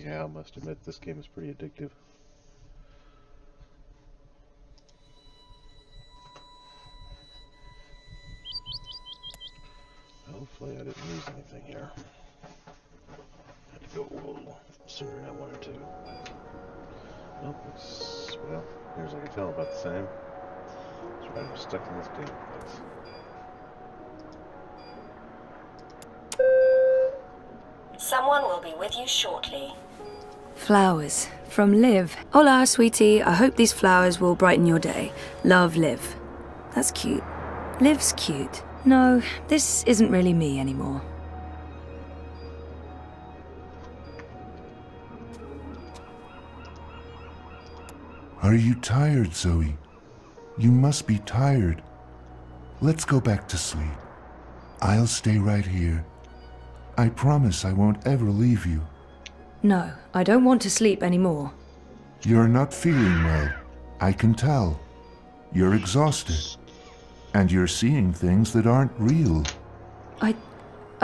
Yeah, I must admit this game is pretty addictive. Hopefully I didn't lose anything here. Had to go a little sooner than I wanted to. Nope, it's, well, here's I can tell about the same. That's right, I'm stuck in this damn place. Someone will be with you shortly. Flowers. From Liv. Hola, sweetie. I hope these flowers will brighten your day. Love, Liv. That's cute. Liv's cute. No, this isn't really me anymore. Are you tired, Zoe? You must be tired. Let's go back to sleep. I'll stay right here. I promise I won't ever leave you. No, I don't want to sleep anymore. You're not feeling well. I can tell. You're exhausted. And you're seeing things that aren't real. I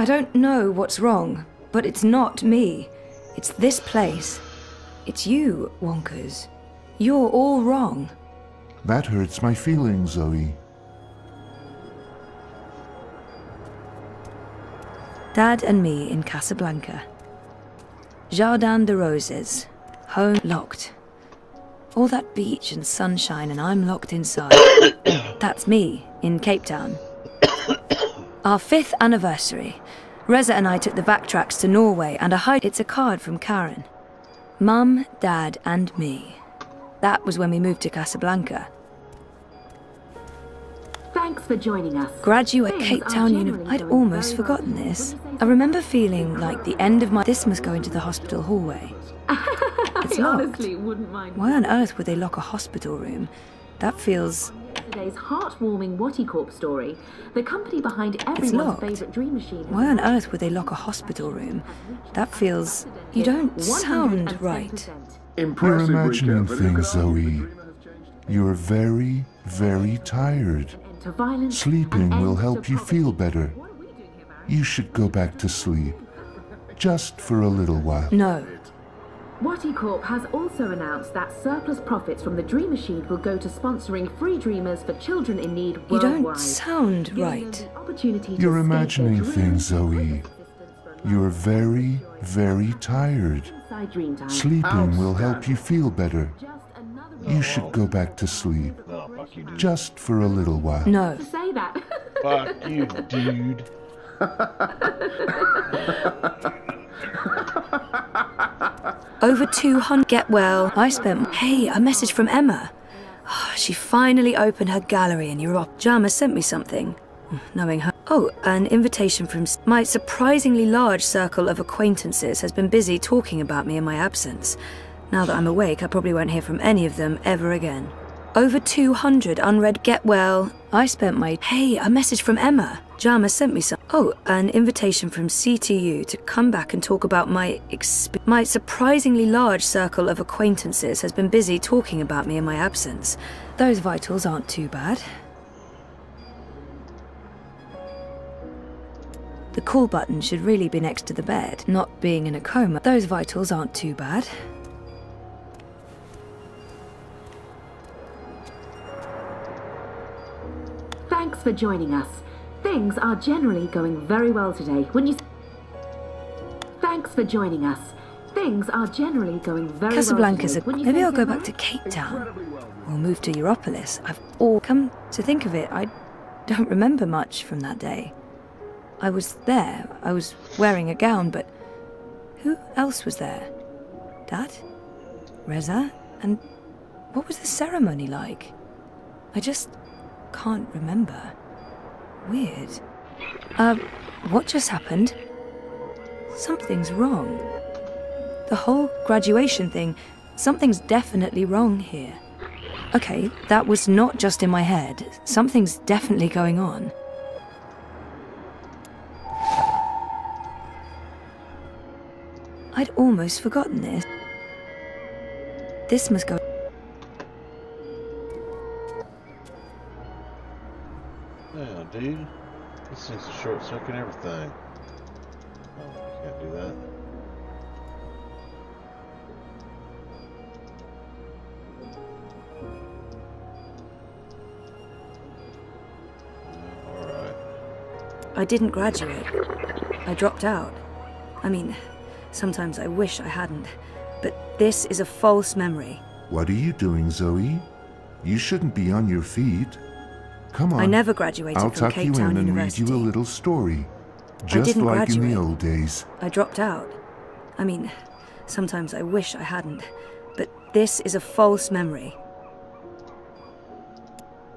don't know what's wrong, but it's not me. It's this place. It's you, Wonkers. You're all wrong. That hurts my feelings, Zoe. Dad and me in Casablanca. Jardin de Roses. Home locked. All that beach and sunshine and I'm locked inside. That's me in Cape Town. Our 5th anniversary. Reza and I took the backtracks to Norway and it's a card from Karen. Mum, Dad and me. That was when we moved to Casablanca. Thanks for joining us. Graduate Cape Town University. I'd almost forgotten this. I remember feeling like the end of my... This must go into the hospital hallway. It's locked. Honestly wouldn't mind. Why on earth would they lock a hospital room? That feels... Today's heartwarming Watty Corp story, the company behind everyone's favourite dream machine. Why on earth would they lock a hospital room? That feels... You don't sound right. You're imagining things, Zoe. You're very, very tired. Sleeping will help you feel better. You should go back to sleep. Just for a little while. No. Watty Corp has also announced that surplus profits from the Dream Machine will go to sponsoring free dreamers for children in need worldwide. You don't sound right. You're imagining things, Zoe. You're very, very tired. Sleeping will help you feel better. You should go back to sleep. No, fuck you, dude. Just for a little while. No. Say that. Fuck you, dude. Over 200. Get well. I spent... Hey, a message from Emma. Oh, she finally opened her gallery in Europe. Jama sent me something. Knowing her... Oh, an invitation from... My surprisingly large circle of acquaintances has been busy talking about me in my absence. Now that I'm awake, I probably won't hear from any of them ever again. Over 200 unread. Get well. I spent my... Hey, a message from Emma. Jama sent me some... Oh, an invitation from CTU to come back and talk about my... My surprisingly large circle of acquaintances has been busy talking about me in my absence. Those vitals aren't too bad. The call button should really be next to the bed, not being in a coma. Those vitals aren't too bad. Thanks for joining us. Things are generally going very well today. Thanks for joining us. Things are generally going very Casablanca's well today. Maybe I'll go back to Cape Town. Or move to Europolis. I've all come to think of it. I don't remember much from that day. I was there. I was wearing a gown, but who else was there? Dad? Reza? And what was the ceremony like? I just can't remember. Weird. What just happened? Something's wrong. The whole graduation thing, something's definitely wrong here. Okay, that was not just in my head. Something's definitely going on. I'd almost forgotten this. This must go... Yeah, dude. This thing's a short circuit and everything. Oh, you can't do that. I didn't graduate. I dropped out. I mean, sometimes I wish I hadn't. But this is a false memory. What are you doing, Zoe? You shouldn't be on your feet. Come on. I never graduated I'll from tuck Cape you Town in and University. read you a little story. Just didn't like in the graduate. old days. I dropped out. I mean, sometimes I wish I hadn't. But this is a false memory.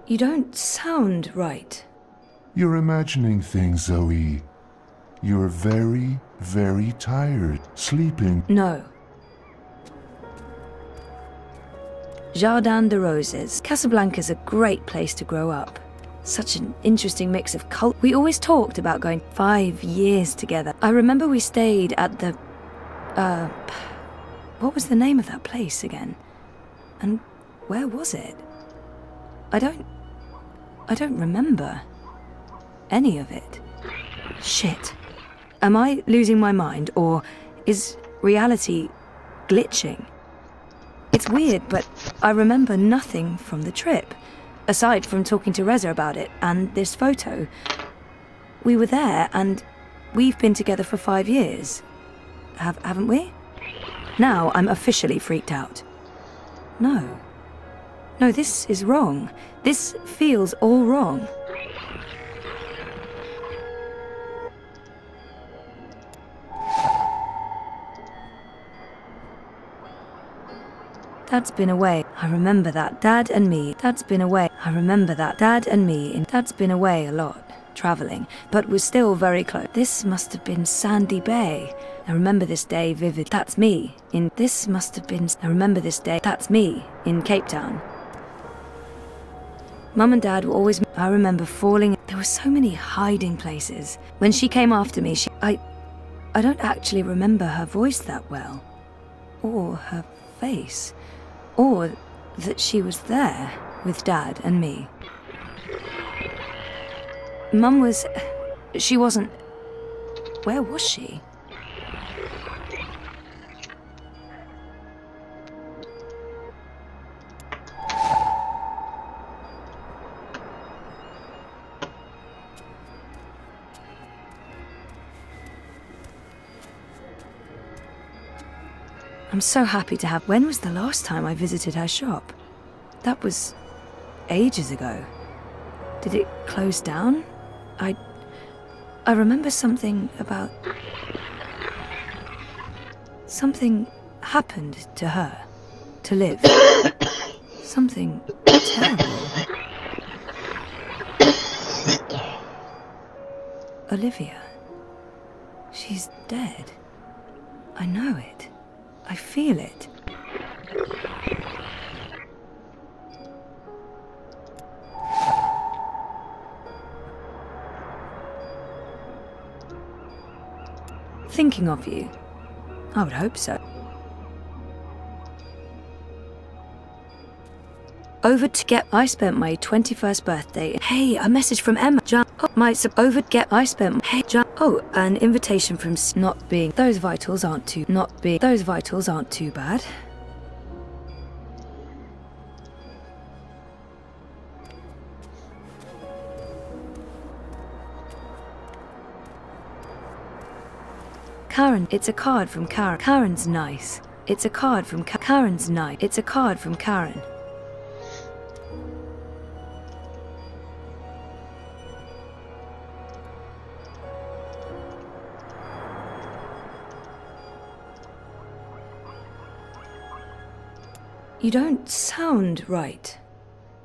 You don't sound right. You're imagining things, Zoe. You're very, very tired. Sleeping. No. Jardin de Roses. Casablanca's a great place to grow up. Such an interesting mix of cult. We always talked about going 5 years together. I remember we stayed at the... what was the name of that place again? And where was it? I don't remember any of it. Shit. Am I losing my mind, or is reality glitching? It's weird, but I remember nothing from the trip, aside from talking to Reza about it and this photo. We were there, and we've been together for 5 years. Haven't we? Now I'm officially freaked out. No. No, this is wrong. This feels all wrong. Dad's been away. I remember that. Dad and me. Dad's been away. I remember that. Dad and me. Dad's been away a lot, traveling, but we're still very close. This must have been Sandy Bay. I remember this day vivid. That's me. This must have been... I remember this day. That's me in Cape Town. Mum and Dad were always... I remember falling... There were so many hiding places. When she came after me, I don't actually remember her voice that well. Or her face. Or that she was there with Dad and me. Mum was... She wasn't... Where was she? I'm so happy to have... When was the last time I visited her shop? That was ages ago. Did it close down? I remember something about... Something happened to her to live. Something terrible. Olivia. She's dead. I know it. I feel it. Thinking of you. I would hope so. Over to get... I spent my 21st birthday... Hey, a message from Emma. I spent... Hey, oh, an invitation from... Not being... Those vitals aren't too... Not being... Those vitals aren't too bad. Karen, it's a card from Karen. Karen's nice. It's a card from Karen's nice. It's a card from Karen. You don't sound right.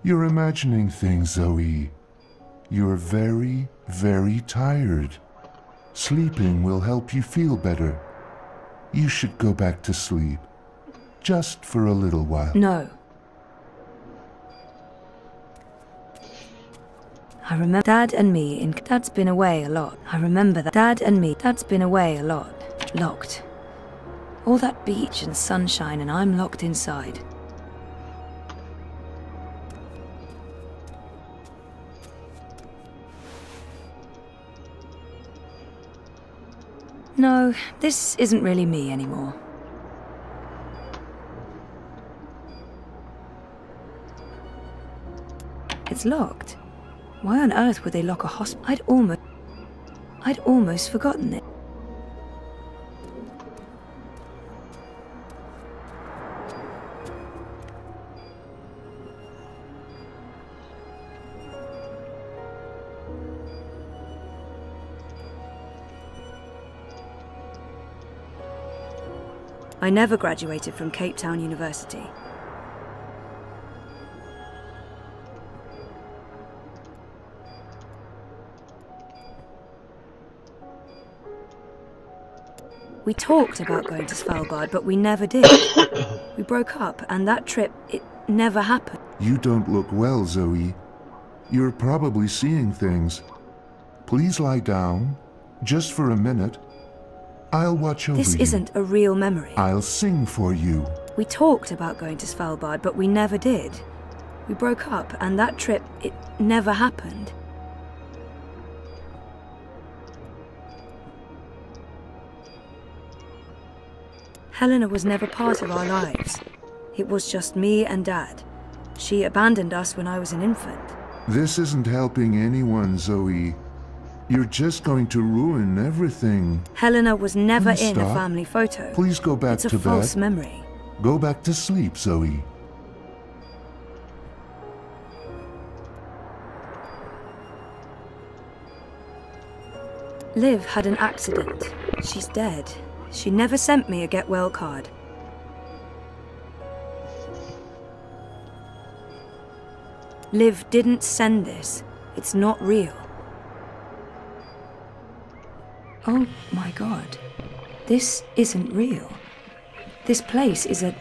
You're imagining things, Zoe. You're very, very tired. Sleeping will help you feel better. You should go back to sleep. Just for a little while. No. I remember Dad and me in... Dad's been away a lot. I remember that. Dad and me. Dad's been away a lot. Locked. All that beach and sunshine, and I'm locked inside. No, this isn't really me anymore. It's locked. Why on earth would they lock a hospital? I'd almost forgotten it. I never graduated from Cape Town University. We talked about going to Svalbard, but we never did. We broke up, and that trip, it never happened. You don't look well, Zoe. You're probably seeing things. Please lie down, just for a minute. I'll watch over you. This isn't a real memory. I'll sing for you. We talked about going to Svalbard, but we never did. We broke up, and that trip, it never happened. Helena was never part of our lives. It was just me and Dad. She abandoned us when I was an infant. This isn't helping anyone, Zoe. You're just going to ruin everything. Helena was never Please in a stop. family photo. Please go back It's a to false bed. memory. Go back to sleep, Zoe. Liv had an accident. She's dead. She never sent me a get well card. Liv didn't send this. It's not real. Oh my god. This isn't real. This place is a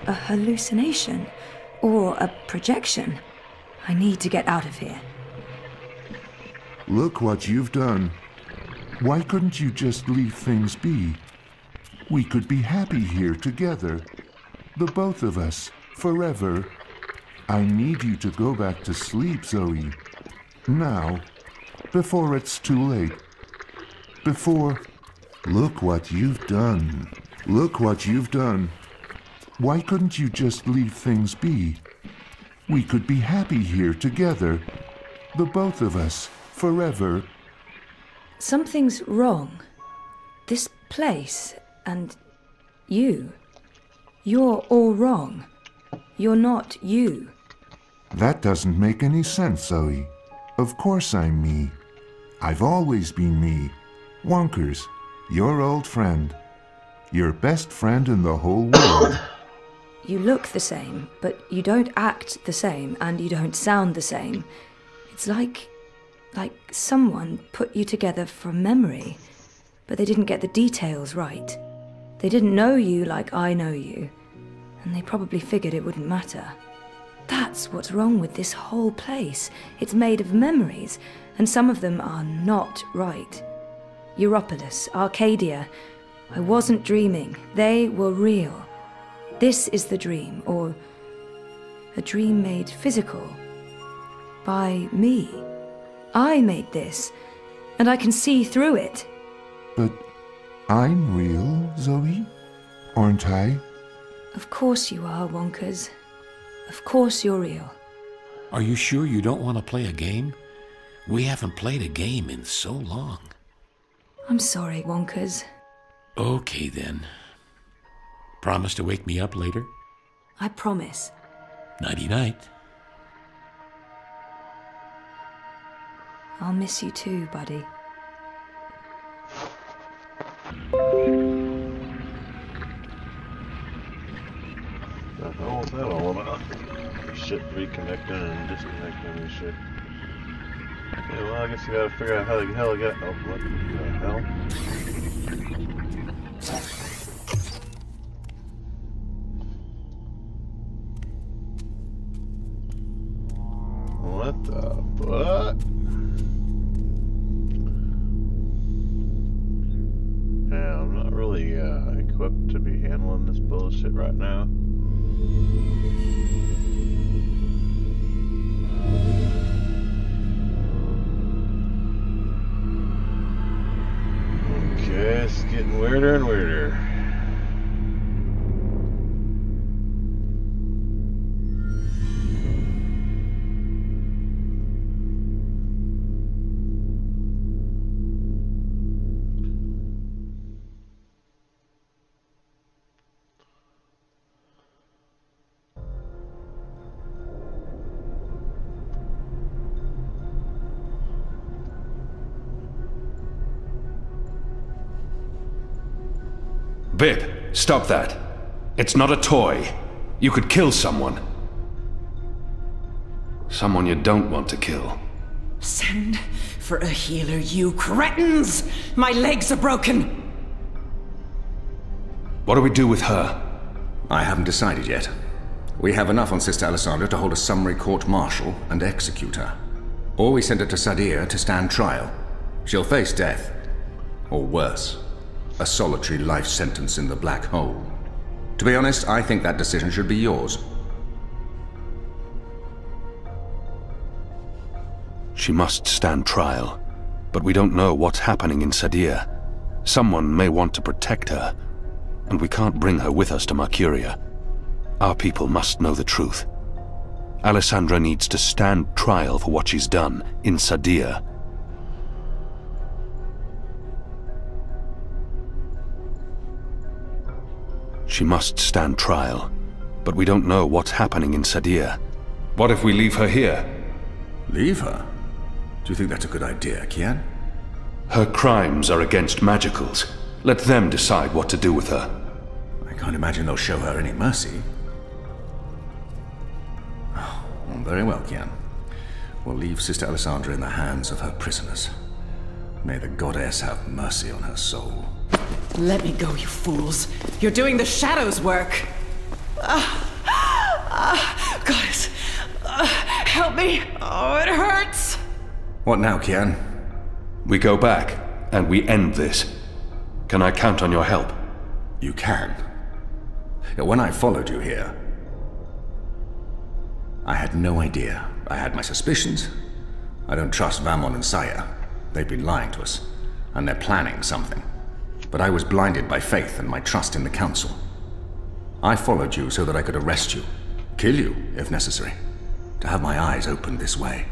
hallucination or a projection. I need to get out of here. Look what you've done. Why couldn't you just leave things be? We could be happy here together. The both of us, forever. I need you to go back to sleep, Zoe. Now, before it's too late. Before... Look what you've done. Look what you've done. Why couldn't you just leave things be? We could be happy here together. The both of us, forever. Something's wrong. This place and you. You're all wrong. You're not you. That doesn't make any sense, Zoe. Of course I'm me. I've always been me. Wonkers, your old friend. Your best friend in the whole world. You look the same, but you don't act the same, and you don't sound the same. It's like someone put you together from memory, but they didn't get the details right. They didn't know you like I know you, and they probably figured it wouldn't matter. That's what's wrong with this whole place. It's made of memories, and some of them are not right. Europolis, Arcadia. I wasn't dreaming. They were real. This is the dream, or a dream made physical. By me. I made this, and I can see through it. But I'm real, Zoe? Aren't I? Of course you are, Wonkers. Of course you're real. Are you sure you don't want to play a game? We haven't played a game in so long. I'm sorry, Wonkers. Okay, then. Promise to wake me up later? I promise. Nighty-night. I'll miss you too, buddy. The hell was that all about? Shit reconnecting and disconnecting and shit. Yeah, well, I guess you gotta figure out how the hell I got. Oh, what the hell? What the fuck? Yeah, I'm not really equipped to be handling this bullshit right now. Okay, it's getting weirder and weirder. Bib, stop that. It's not a toy. You could kill someone. Someone you don't want to kill. Send for a healer, you cretins! My legs are broken! What do we do with her? I haven't decided yet. We have enough on Sister Alessandra to hold a summary court-martial and execute her. Or we send her to Sadir to stand trial. She'll face death. Or worse, a solitary life sentence in the black hole. To be honest, I think that decision should be yours. She must stand trial, but we don't know what's happening in Sadir. Someone may want to protect her, and we can't bring her with us to Mercuria. Our people must know the truth. Alessandra needs to stand trial for what she's done in Sadir. She must stand trial, but we don't know what's happening in Sadir. What if we leave her here? Leave her? Do you think that's a good idea, Kian? Her crimes are against magicals. Let them decide what to do with her. I can't imagine they'll show her any mercy. Oh, very well, Kian. We'll leave Sister Alessandra in the hands of her prisoners. May the goddess have mercy on her soul. Let me go, you fools. You're doing the Shadow's work. Goddess, help me. Oh, it hurts. What now, Kian? We go back, and we end this. Can I count on your help? You can. When I followed you here, I had no idea. I had my suspicions. I don't trust Vamon and Saya. They've been lying to us, and they're planning something. But I was blinded by faith and my trust in the Council. I followed you so that I could arrest you, kill you, if necessary, to have my eyes opened this way.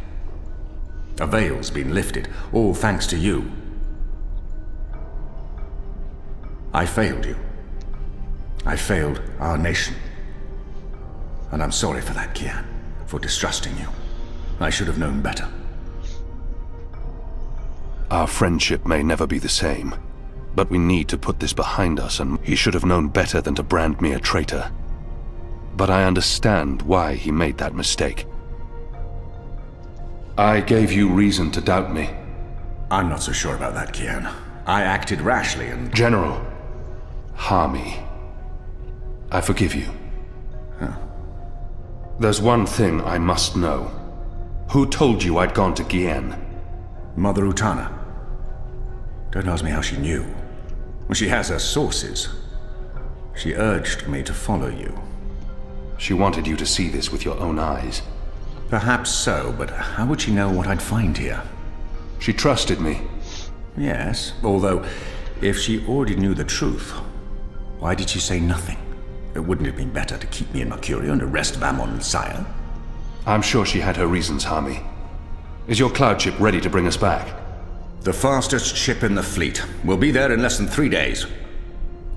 A veil's been lifted, all thanks to you. I failed you. I failed our nation. And I'm sorry for that, Kian, for distrusting you. I should have known better. Our friendship may never be the same, but we need to put this behind us, and he should have known better than to brand me a traitor. But I understand why he made that mistake. I gave you reason to doubt me. I'm not so sure about that, Kian. I acted rashly and... General, Harmy, I forgive you. Huh. There's one thing I must know. Who told you I'd gone to Gien? Mother Utana. Don't ask me how she knew. She has her sources. She urged me to follow you. She wanted you to see this with your own eyes. Perhaps so, but how would she know what I'd find here? She trusted me. Yes, although, if she already knew the truth, why did she say nothing? It wouldn't have been better to keep me in Mercuria and arrest Vamon and Saya? I'm sure she had her reasons, Harmy. Is your cloud ship ready to bring us back? The fastest ship in the fleet. We'll be there in less than 3 days.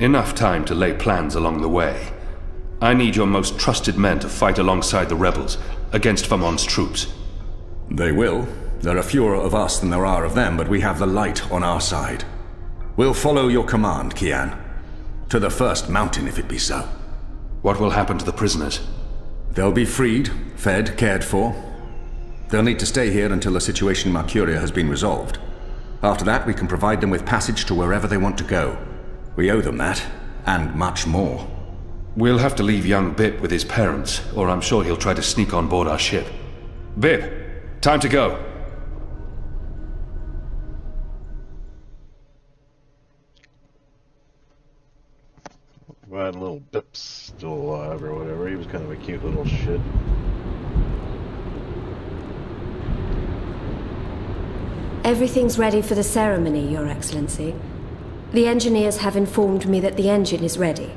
Enough time to lay plans along the way. I need your most trusted men to fight alongside the rebels, against Vamon's troops. They will. There are fewer of us than there are of them, but we have the light on our side. We'll follow your command, Kian. To the first mountain, if it be so. What will happen to the prisoners? They'll be freed, fed, cared for. They'll need to stay here until the situation in Mercuria has been resolved. After that, we can provide them with passage to wherever they want to go. We owe them that, and much more. We'll have to leave young Bip with his parents, or I'm sure he'll try to sneak on board our ship. Bip, time to go. Glad little Bip's still alive or whatever. He was kind of a cute little shit. Everything's ready for the ceremony, Your Excellency. The engineers have informed me that the engine is ready.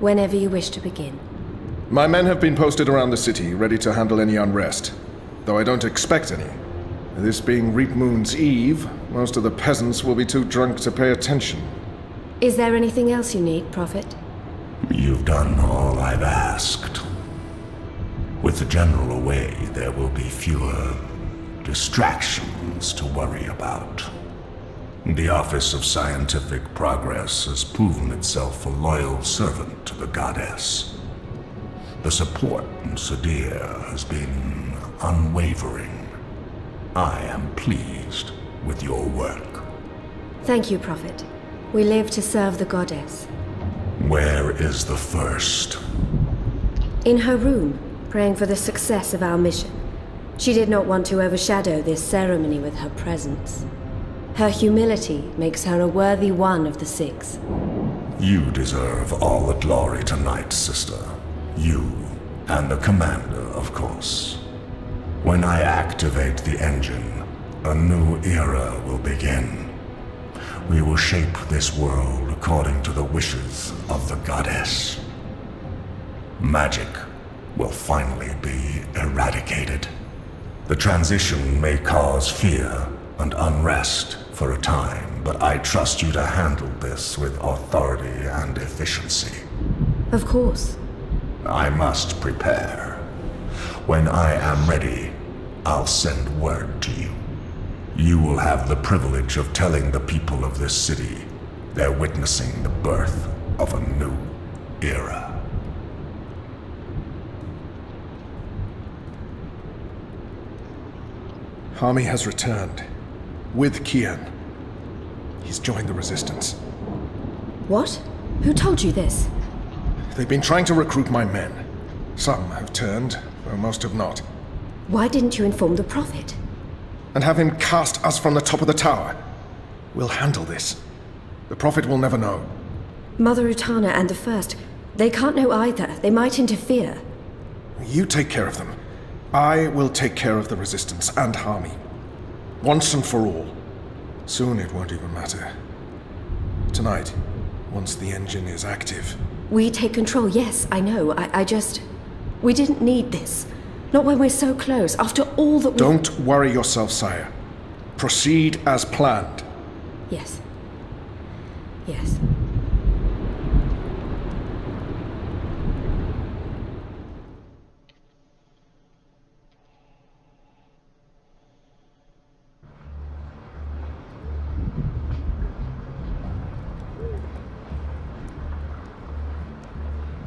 Whenever you wish to begin. My men have been posted around the city, ready to handle any unrest. Though I don't expect any. This being Reap Moon's Eve, most of the peasants will be too drunk to pay attention. Is there anything else you need, Prophet? You've done all I've asked. With the General away, there will be fewer distractions to worry about. The Office of Scientific Progress has proven itself a loyal servant to the goddess. The support in Sadir has been unwavering. I am pleased with your work. Thank you, Prophet. We live to serve the goddess. Where is the first? In her room, praying for the success of our mission. She did not want to overshadow this ceremony with her presence. Her humility makes her a worthy one of the six. You deserve all the glory tonight, sister. You and the commander, of course. When I activate the engine, a new era will begin. We will shape this world according to the wishes of the goddess. Magic will finally be eradicated. The transition may cause fear and unrest for a time, but I trust you to handle this with authority and efficiency. Of course. I must prepare. When I am ready, I'll send word to you. You will have the privilege of telling the people of this city they're witnessing the birth of a new era. Hami has returned. With Kian. He's joined the Resistance. What? Who told you this? They've been trying to recruit my men. Some have turned, though most have not. Why didn't you inform the Prophet? And have him cast us from the top of the tower. We'll handle this. The Prophet will never know. Mother Utana and the First, they can't know either. They might interfere. You take care of them. I will take care of the Resistance and Hami. Once and for all. Soon it won't even matter. Tonight, once the engine is active. We take control, yes, I know. I just... We didn't need this. Not when we're so close, after all that we... Don't worry yourself, sire. Proceed as planned. Yes. Yes.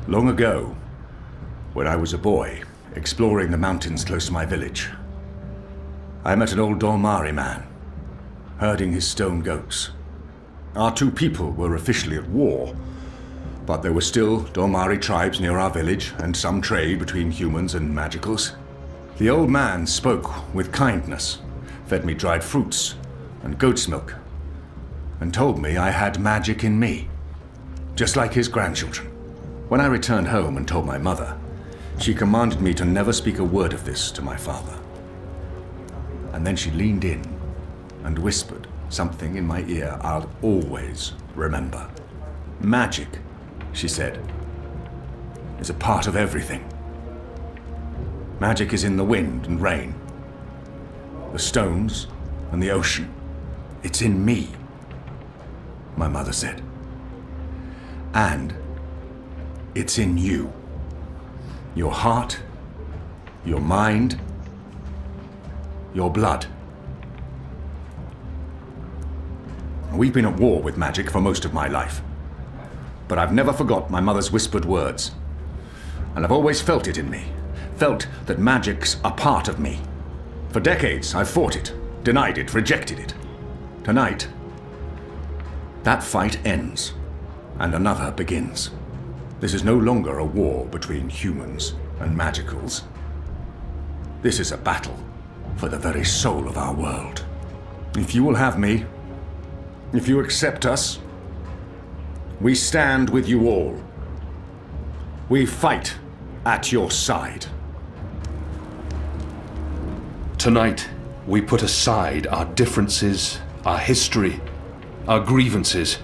Long ago, when I was a boy, exploring the mountains close to my village, I met an old Dolmari man, herding his stone goats. Our two people were officially at war, but there were still Dolmari tribes near our village and some trade between humans and magicals. The old man spoke with kindness, fed me dried fruits and goat's milk, and told me I had magic in me, just like his grandchildren. When I returned home and told my mother, she commanded me to never speak a word of this to my father. And then she leaned in and whispered something in my ear I'll always remember. Magic, she said, is a part of everything. Magic is in the wind and rain, the stones and the ocean. It's in me, my mother said. And it's in you. Your heart, your mind, your blood. We've been at war with magic for most of my life, but I've never forgot my mother's whispered words. And I've always felt it in me, felt that magic's a part of me. For decades, I've fought it, denied it, rejected it. Tonight, that fight ends, and another begins. This is no longer a war between humans and magicals. This is a battle for the very soul of our world. If you will have me, if you accept us, we stand with you all. We fight at your side. Tonight, we put aside our differences, our history, our grievances,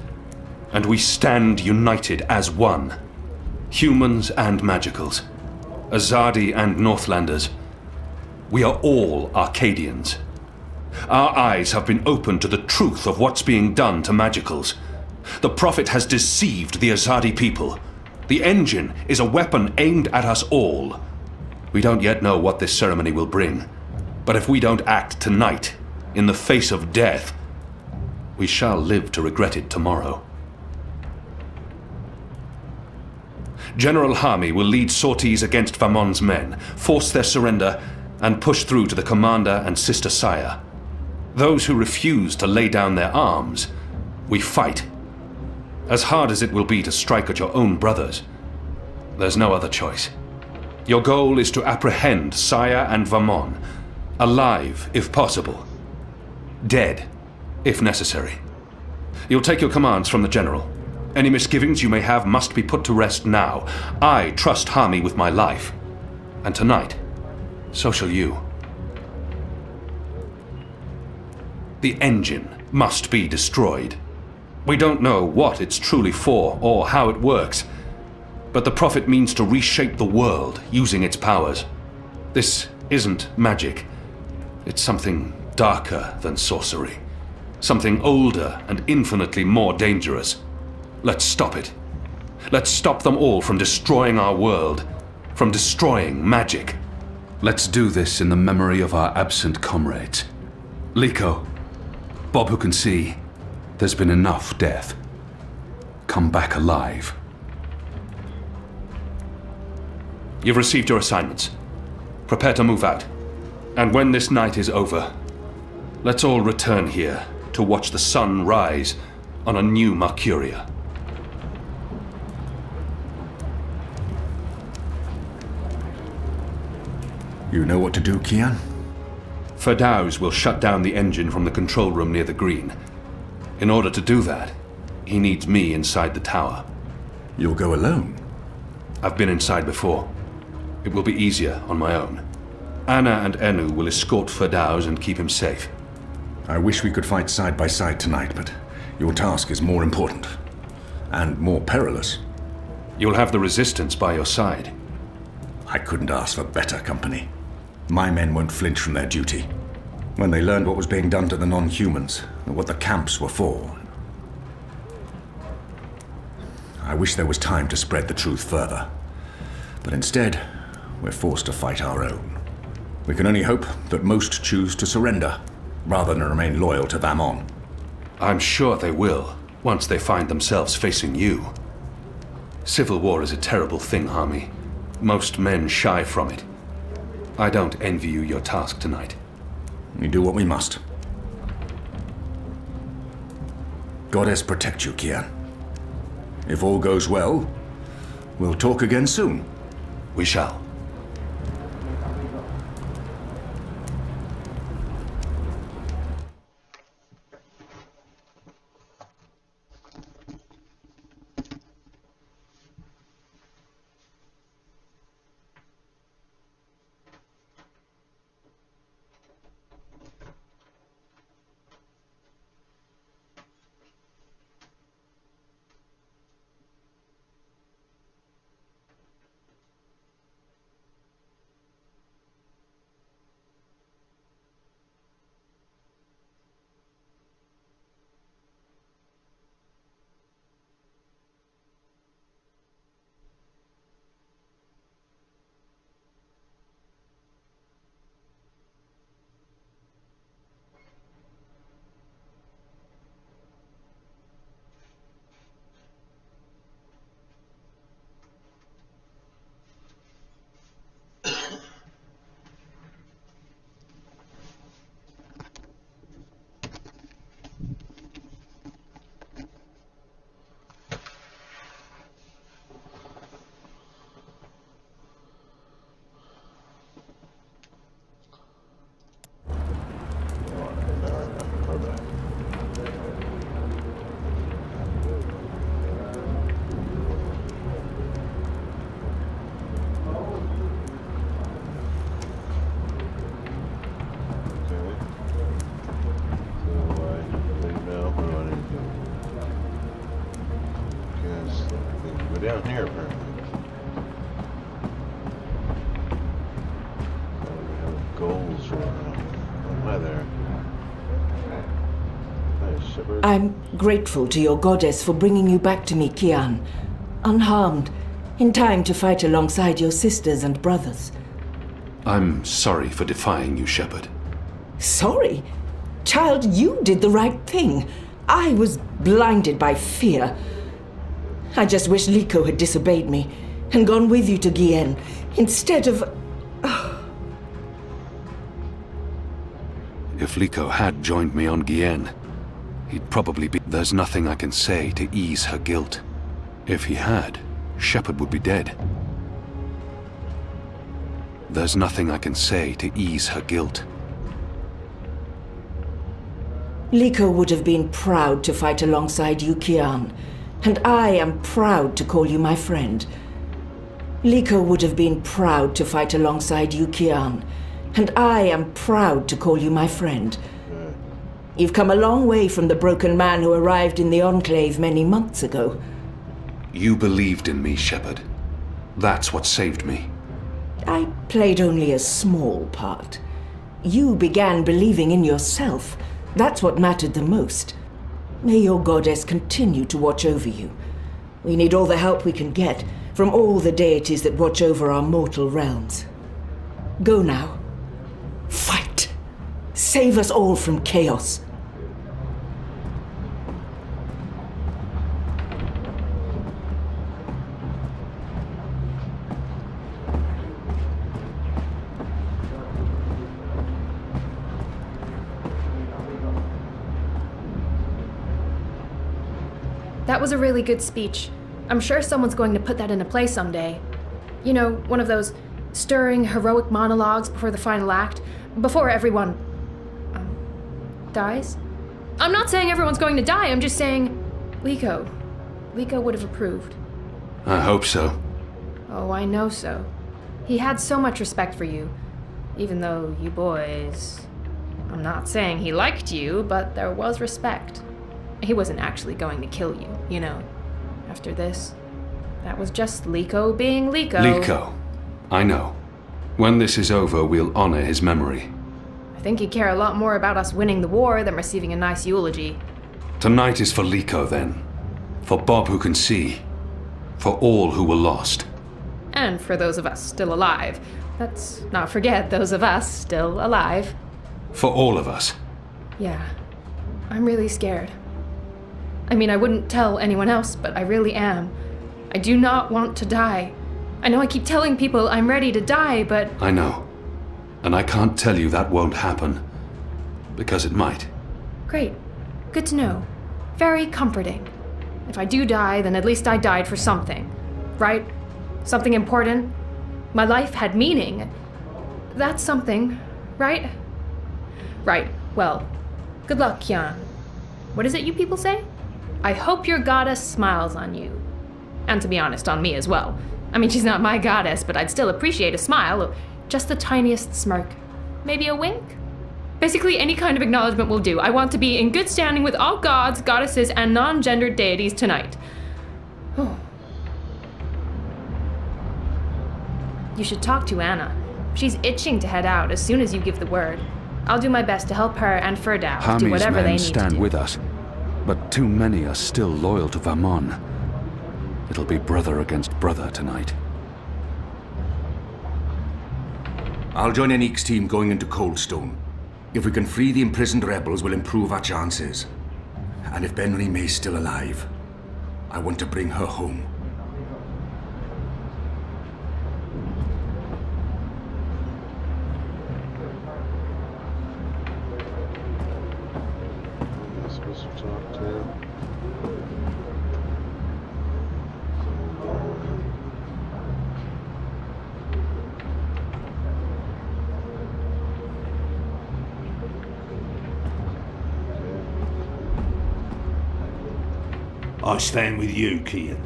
and we stand united as one. Humans and magicals, Azadi and Northlanders. We are all Arcadians. Our eyes have been opened to the truth of what's being done to magicals. The Prophet has deceived the Azadi people. The engine is a weapon aimed at us all. We don't yet know what this ceremony will bring, but if we don't act tonight, in the face of death, We shall live to regret it tomorrow. General Harmy will lead sorties against Vamon's men, force their surrender, and push through to the commander and Sister Saya. Those who refuse to lay down their arms, we fight. As hard as it will be to strike at your own brothers, there's no other choice. Your goal is to apprehend Saya and Vamon, alive if possible, dead if necessary. You'll take your commands from the General. Any misgivings you may have must be put to rest now. I trust Harmy with my life. And tonight, so shall you. The engine must be destroyed. We don't know what it's truly for or how it works, but the Prophet means to reshape the world using its powers. This isn't magic. It's something darker than sorcery. Something older and infinitely more dangerous. Let's stop it. Let's stop them all from destroying our world, from destroying magic. Let's do this in the memory of our absent comrades. Liko, Bob who can see, there's been enough death. Come back alive. You've received your assignments. Prepare to move out. And when this night is over, let's all return here to watch the sun rise on a new Mercuria. You know what to do, Kian? Ferdows will shut down the engine from the control room near the green. In order to do that, he needs me inside the tower. You'll go alone? I've been inside before. It will be easier on my own. Anna and Enu will escort Ferdows and keep him safe. I wish we could fight side by side tonight, but your task is more important. And more perilous. You'll have the Resistance by your side. I couldn't ask for better company. My men won't flinch from their duty. When they learned what was being done to the non-humans, and what the camps were for. I wish there was time to spread the truth further. But instead, we're forced to fight our own. We can only hope that most choose to surrender, rather than remain loyal to Vamon. I'm sure they will, once they find themselves facing you. Civil war is a terrible thing, Harmy. Most men shy from it. I don't envy you your task tonight. We do what we must. Goddess protect you, Kian. If all goes well, we'll talk again soon. We shall. Down here, apparently. We have goals or hi there. Hi, Shepard. I'm grateful to your goddess for bringing you back to me, Kian. Unharmed, in time to fight alongside your sisters and brothers. I'm sorry for defying you, Shepard. Sorry? Child, you did the right thing. I was blinded by fear. I just wish Liko had disobeyed me and gone with you to Gien instead of... If Liko had joined me on Gien, he'd probably be... There's nothing I can say to ease her guilt. If he had, Shepard would be dead. There's nothing I can say to ease her guilt. Liko would have been proud to fight alongside you, Kian, and I am proud to call you my friend. Liko would have been proud to fight alongside you, Kian, and I am proud to call you my friend. You've come a long way from the broken man who arrived in the Enclave many months ago. You believed in me, Shepard. That's what saved me. I played only a small part. You began believing in yourself. That's what mattered the most. May your goddess continue to watch over you. We need all the help we can get from all the deities that watch over our mortal realms. Go now. Fight. Save us all from chaos. That was a really good speech. I'm sure someone's going to put that into play someday. You know, one of those stirring, heroic monologues before the final act, before everyone... dies? I'm not saying everyone's going to die, I'm just saying... Liko would have approved. I hope so. Oh, I know so. He had so much respect for you, even though you boys... I'm not saying he liked you, but there was respect. He wasn't actually going to kill you, you know. After this, that was just Liko being Liko. Liko. I know. When this is over, we'll honor his memory. I think he'd care a lot more about us winning the war than receiving a nice eulogy. Tonight is for Liko, then. For Bob who can see. For all who were lost. And for those of us still alive. Let's not forget those of us still alive. For all of us. Yeah. I'm really scared. I mean, I wouldn't tell anyone else, but I really am. I do not want to die. I know I keep telling people I'm ready to die, but... I know. And I can't tell you that won't happen. Because it might. Great. Good to know. Very comforting. If I do die, then at least I died for something. Right? Something important. My life had meaning. That's something, right? Right. Well, good luck, Kian. What is it you people say? I hope your goddess smiles on you. And to be honest, on me as well. I mean, she's not my goddess, but I'd still appreciate a smile. Just the tiniest smirk. Maybe a wink? Basically, any kind of acknowledgement will do. I want to be in good standing with all gods, goddesses, and non-gendered deities tonight. Oh. You should talk to Anna. She's itching to head out as soon as you give the word. I'll do my best to help her and Firdaus do whatever they need to do. Hami's men stand with us, but too many are still loyal to Vamon. It'll be brother against brother tonight. I'll join Enique's team going into Coldstone. If we can free the imprisoned rebels, we'll improve our chances. And if Benry May's still alive, I want to bring her home. I stand with you, Kian,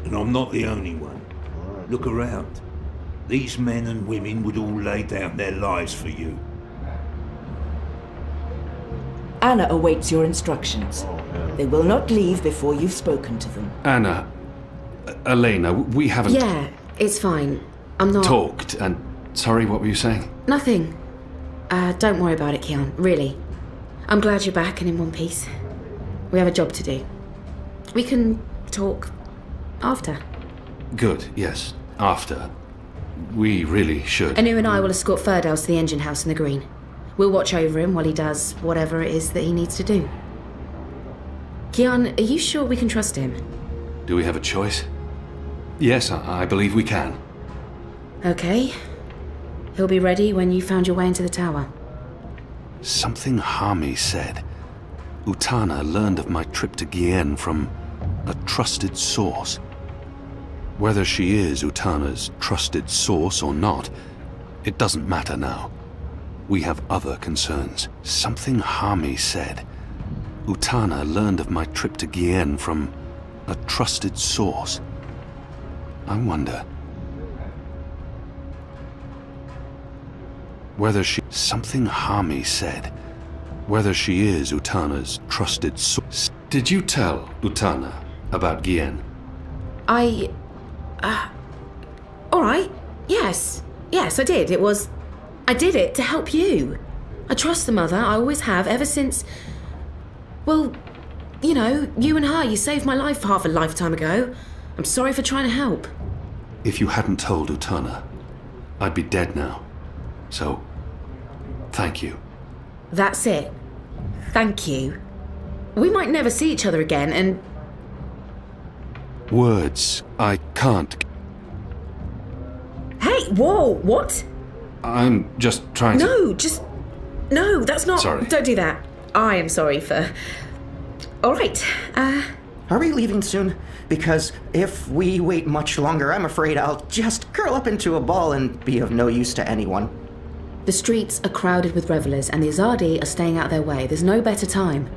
and I'm not the only one. Look around. These men and women would all lay down their lives for you. Anna awaits your instructions. They will not leave before you've spoken to them. Anna, Elena, we haven't... Yeah, it's fine. I'm not... talked, and... Sorry, what were you saying? Nothing. Don't worry about it, Kian, really. I'm glad you're back and in one piece. We have a job to do. We can talk after. Good, yes. After. We really should. Anu and I will escort Firdaus to the engine house in the green. We'll watch over him while he does whatever it is that he needs to do. Kian, are you sure we can trust him? Do we have a choice? Yes, I believe we can. Okay. He'll be ready when you found your way into the tower. Something Hami said. Utana learned of my trip to Gien from a trusted source. Whether she is Utana's trusted source or not, it doesn't matter now. We have other concerns. Something Hami said. Utana learned of my trip to Gien from a trusted source. I wonder whether she... Something Hami said. Whether she is Utana's trusted source. Did you tell Utana about Gien? Alright. Yes. Yes, I did. I did it to help you. I trust the mother. I always have, ever since... Well, you know, you and her, you saved my life half a lifetime ago. I'm sorry for trying to help. If you hadn't told Utana, I'd be dead now. So, thank you. That's it. Thank you. We might never see each other again, and... Words I can't... Hey, whoa, what? I'm just trying to... No, that's not... Sorry. Don't do that. I am sorry for... Alright, Are we leaving soon? Because if we wait much longer, I'm afraid I'll just curl up into a ball and be of no use to anyone. The streets are crowded with revelers, and the Azadi are staying out of their way. There's no better time.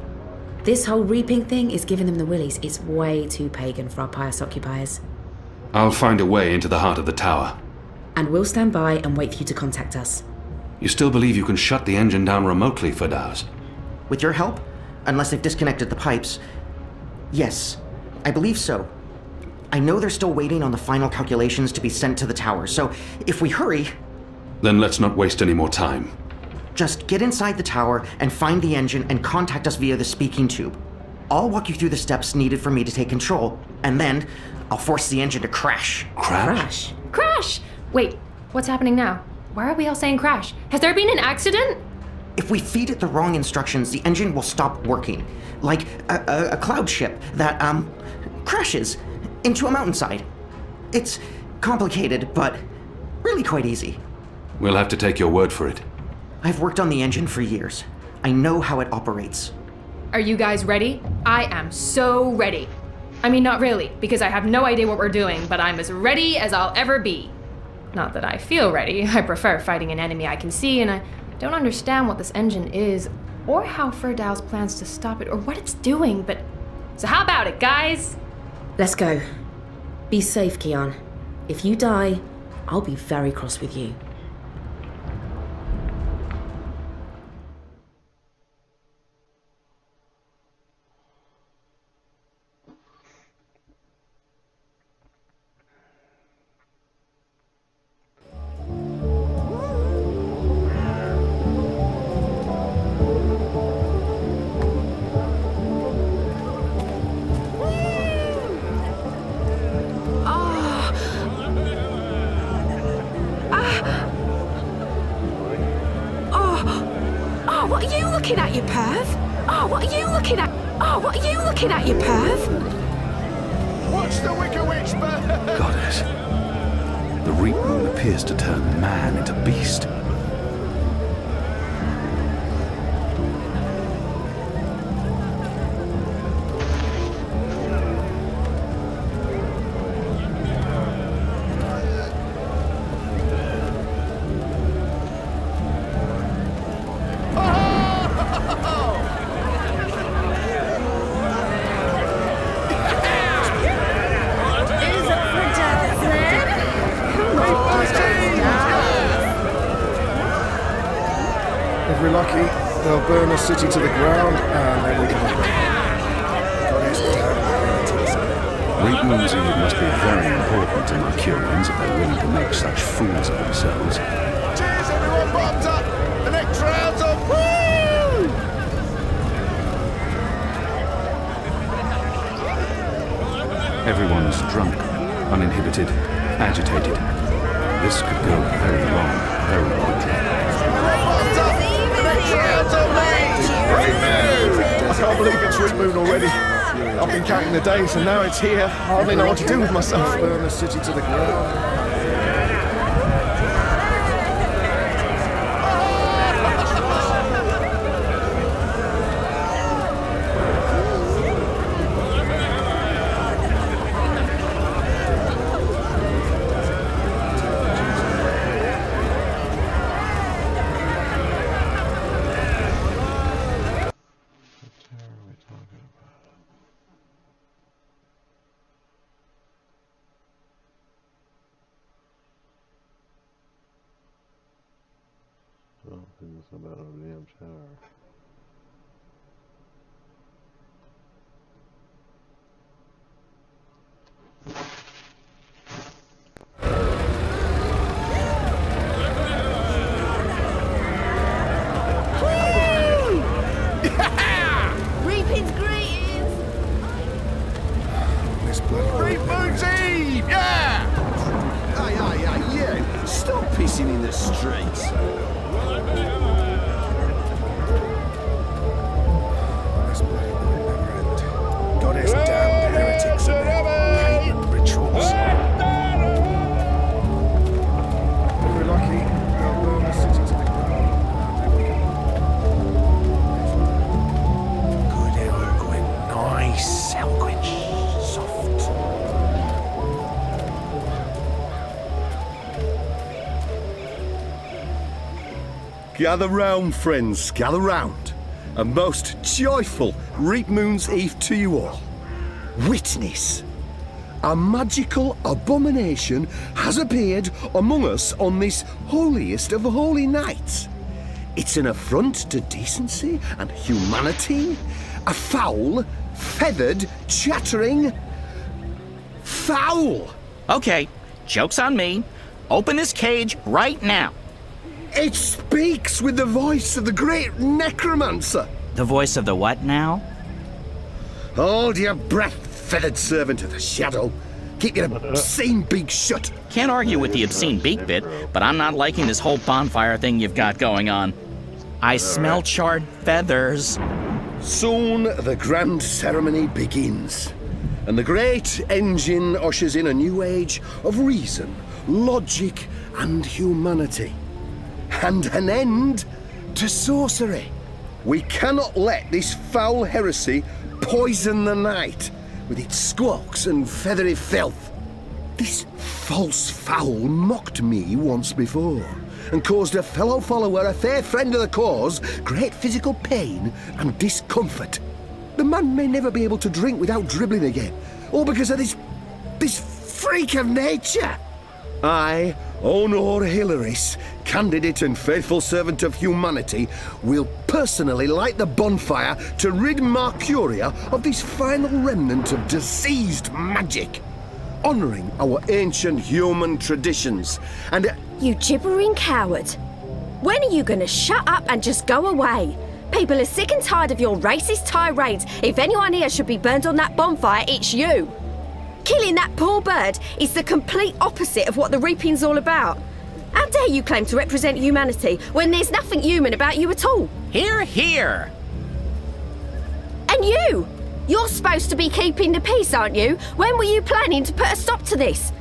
This whole reaping thing is giving them the willies. It's way too pagan for our pious occupiers. I'll find a way into the heart of the tower. And we'll stand by and wait for you to contact us. You still believe you can shut the engine down remotely, Firdaus? With your help? Unless they've disconnected the pipes. Yes, I believe so. I know they're still waiting on the final calculations to be sent to the tower, so if we hurry... Then let's not waste any more time. Just get inside the tower and find the engine and contact us via the speaking tube. I'll walk you through the steps needed for me to take control, and then I'll force the engine to crash. Crash? Crash! Wait, what's happening now? Why are we all saying crash? Has there been an accident? If we feed it the wrong instructions, the engine will stop working. Like a cloud ship that, crashes into a mountainside. It's complicated, but really quite easy. We'll have to take your word for it. I've worked on the engine for years. I know how it operates. Are you guys ready? I am so ready. I mean, not really, because I have no idea what we're doing, but I'm as ready as I'll ever be. Not that I feel ready. I prefer fighting an enemy I can see, and I don't understand what this engine is, or how Firdaus plans to stop it, or what it's doing, but... So how about it, guys? Let's go. Be safe, Kian. If you die, I'll be very cross with you. What are you looking at, you perv? Oh, what are you looking at? Oh, what are you looking at, you perv? Watch the Wicker Witch burn! Goddess. The Reap Moon appears to turn man into beast. If we're lucky, they'll burn the city to the ground, and then we can Reap Moon's Eve must be very important to Mercurians if they're willing to make such fools of themselves. Cheers, everyone, bottoms up! The next round's on! Woo! Everyone's drunk, uninhibited, agitated. This could go very wrong, very quickly. I can't believe it's Reap moon already. I've been counting the days and now it's here. I hardly know what to do with myself. Burn the city to the ground. Oh, it's about a damn shower. Reaping's greetings! Reaping's Eve! Yeah! Yeah. Stop pissing in the streets. Goddess damned heretics and their pagan rituals. If we're lucky, they'll burn the city to the ground. Good eloquent, nice, eloquent, soft. Gather round, friends, gather round. A most joyful Reap Moon's Eve to you all. Witness. A magical abomination has appeared among us on this holiest of holy nights. It's an affront to decency and humanity. A foul, feathered, chattering... fowl! Okay, joke's on me. Open this cage right now. It speaks with the voice of the great necromancer. The voice of the what now? Hold your breath, feathered servant of the shadow. Keep your obscene beak shut. Can't argue with the obscene beak bit, but I'm not liking this whole bonfire thing you've got going on. I smell charred feathers. Soon the grand ceremony begins, and the great engine ushers in a new age of reason, logic, and humanity. And an end to sorcery. We cannot let this foul heresy poison the night with its squawks and feathery filth. This false fowl mocked me once before and caused a fellow follower, a fair friend of the cause, great physical pain and discomfort. The man may never be able to drink without dribbling again, all because of this freak of nature. I, Honor Hilaris, candidate and faithful servant of humanity, will personally light the bonfire to rid Mercuria of this final remnant of diseased magic, honouring our ancient human traditions, and... You gibbering coward! When are you gonna shut up and just go away? People are sick and tired of your racist tirades. If anyone here should be burned on that bonfire, it's you! Killing that poor bird is the complete opposite of what the reaping's all about. How dare you claim to represent humanity when there's nothing human about you at all? Hear, hear! And you! You're supposed to be keeping the peace, aren't you? When were you planning to put a stop to this?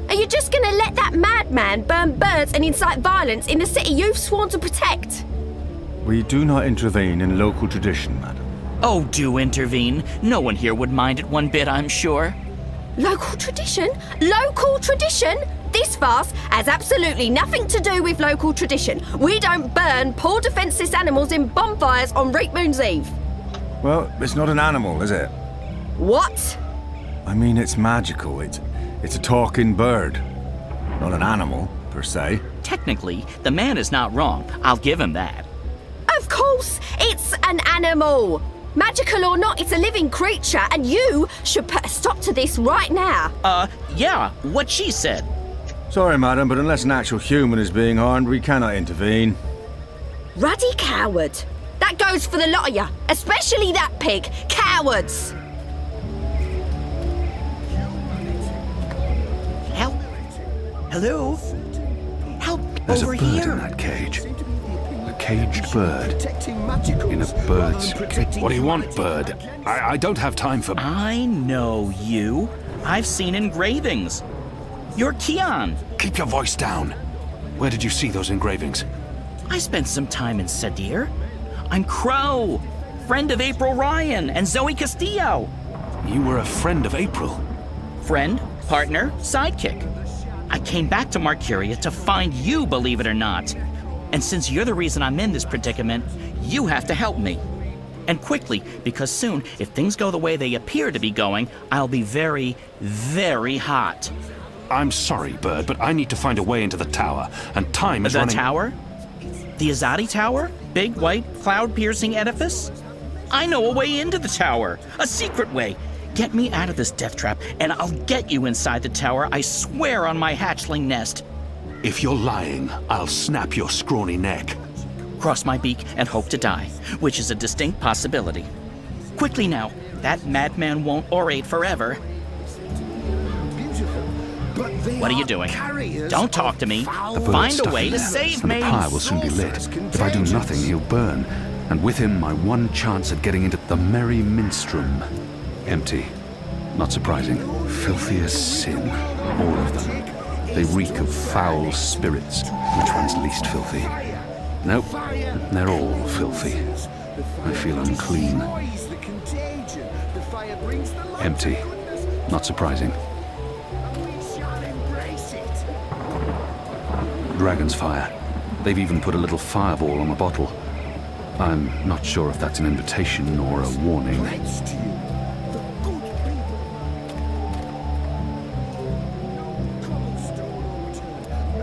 Are you just gonna let that madman burn birds and incite violence in the city you've sworn to protect? We do not intervene in local tradition, madam. Oh, do intervene. No one here would mind it one bit, I'm sure. Local tradition? Local tradition? This farce has absolutely nothing to do with local tradition. We don't burn poor defenceless animals in bonfires on Reap Moon's Eve. Well, it's not an animal, is it? What? I mean, it's magical. It's a talking bird. Not an animal, per se. Technically, the man is not wrong. I'll give him that. Of course, it's an animal. Magical or not, it's a living creature, and you should put a stop to this right now. Yeah, what she said. Sorry, madam, but unless an actual human is being harmed, we cannot intervene. Ruddy coward. That goes for the lot of you, especially that pig. Cowards! Help? Hello? Help There's over a bird here. in that cage. caged bird. In a bird's cage. What do you want, bird? I don't have time for... I know you. I've seen engravings. You're Keon. Keep your voice down. Where did you see those engravings? I spent some time in Sadir. I'm Crow, friend of April Ryan and Zoe Castillo. You were a friend of April? Friend, partner, sidekick. I came back to Marcuria to find you, believe it or not. And since you're the reason I'm in this predicament, you have to help me. And quickly, because soon, if things go the way they appear to be going, I'll be very, very hot. I'm sorry, Bird, but I need to find a way into the tower, and time is running... The tower? The Azadi Tower? Big, white, cloud-piercing edifice? I know a way into the tower. A secret way. Get me out of this death trap, and I'll get you inside the tower, I swear on my hatchling nest. If you're lying, I'll snap your scrawny neck. Cross my beak and hope to die, which is a distinct possibility. Quickly now, that madman won't orate forever. What are you doing? Don't talk to me. Find a way to save me. The pyre will soon be lit. If I do nothing, he'll burn. And with him, my one chance at getting into the Merry Minstrum. Empty. Not surprising. Filthy as sin. All of them. They reek of foul spirits. Which one's least filthy? Nope. They're all filthy. I feel unclean. Empty. Not surprising. Dragon's fire. They've even put a little fireball on the bottle. I'm not sure if that's an invitation or a warning.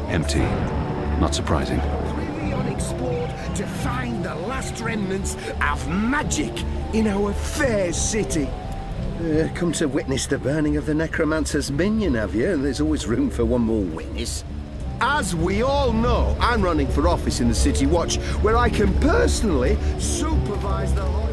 Empty. Not surprising. To find the last remnants of magic in our fair city. Come to witness the burning of the necromancer's minion, have you? There's always room for one more witness. As we all know, I'm running for office in the City Watch, where I can personally supervise the whole...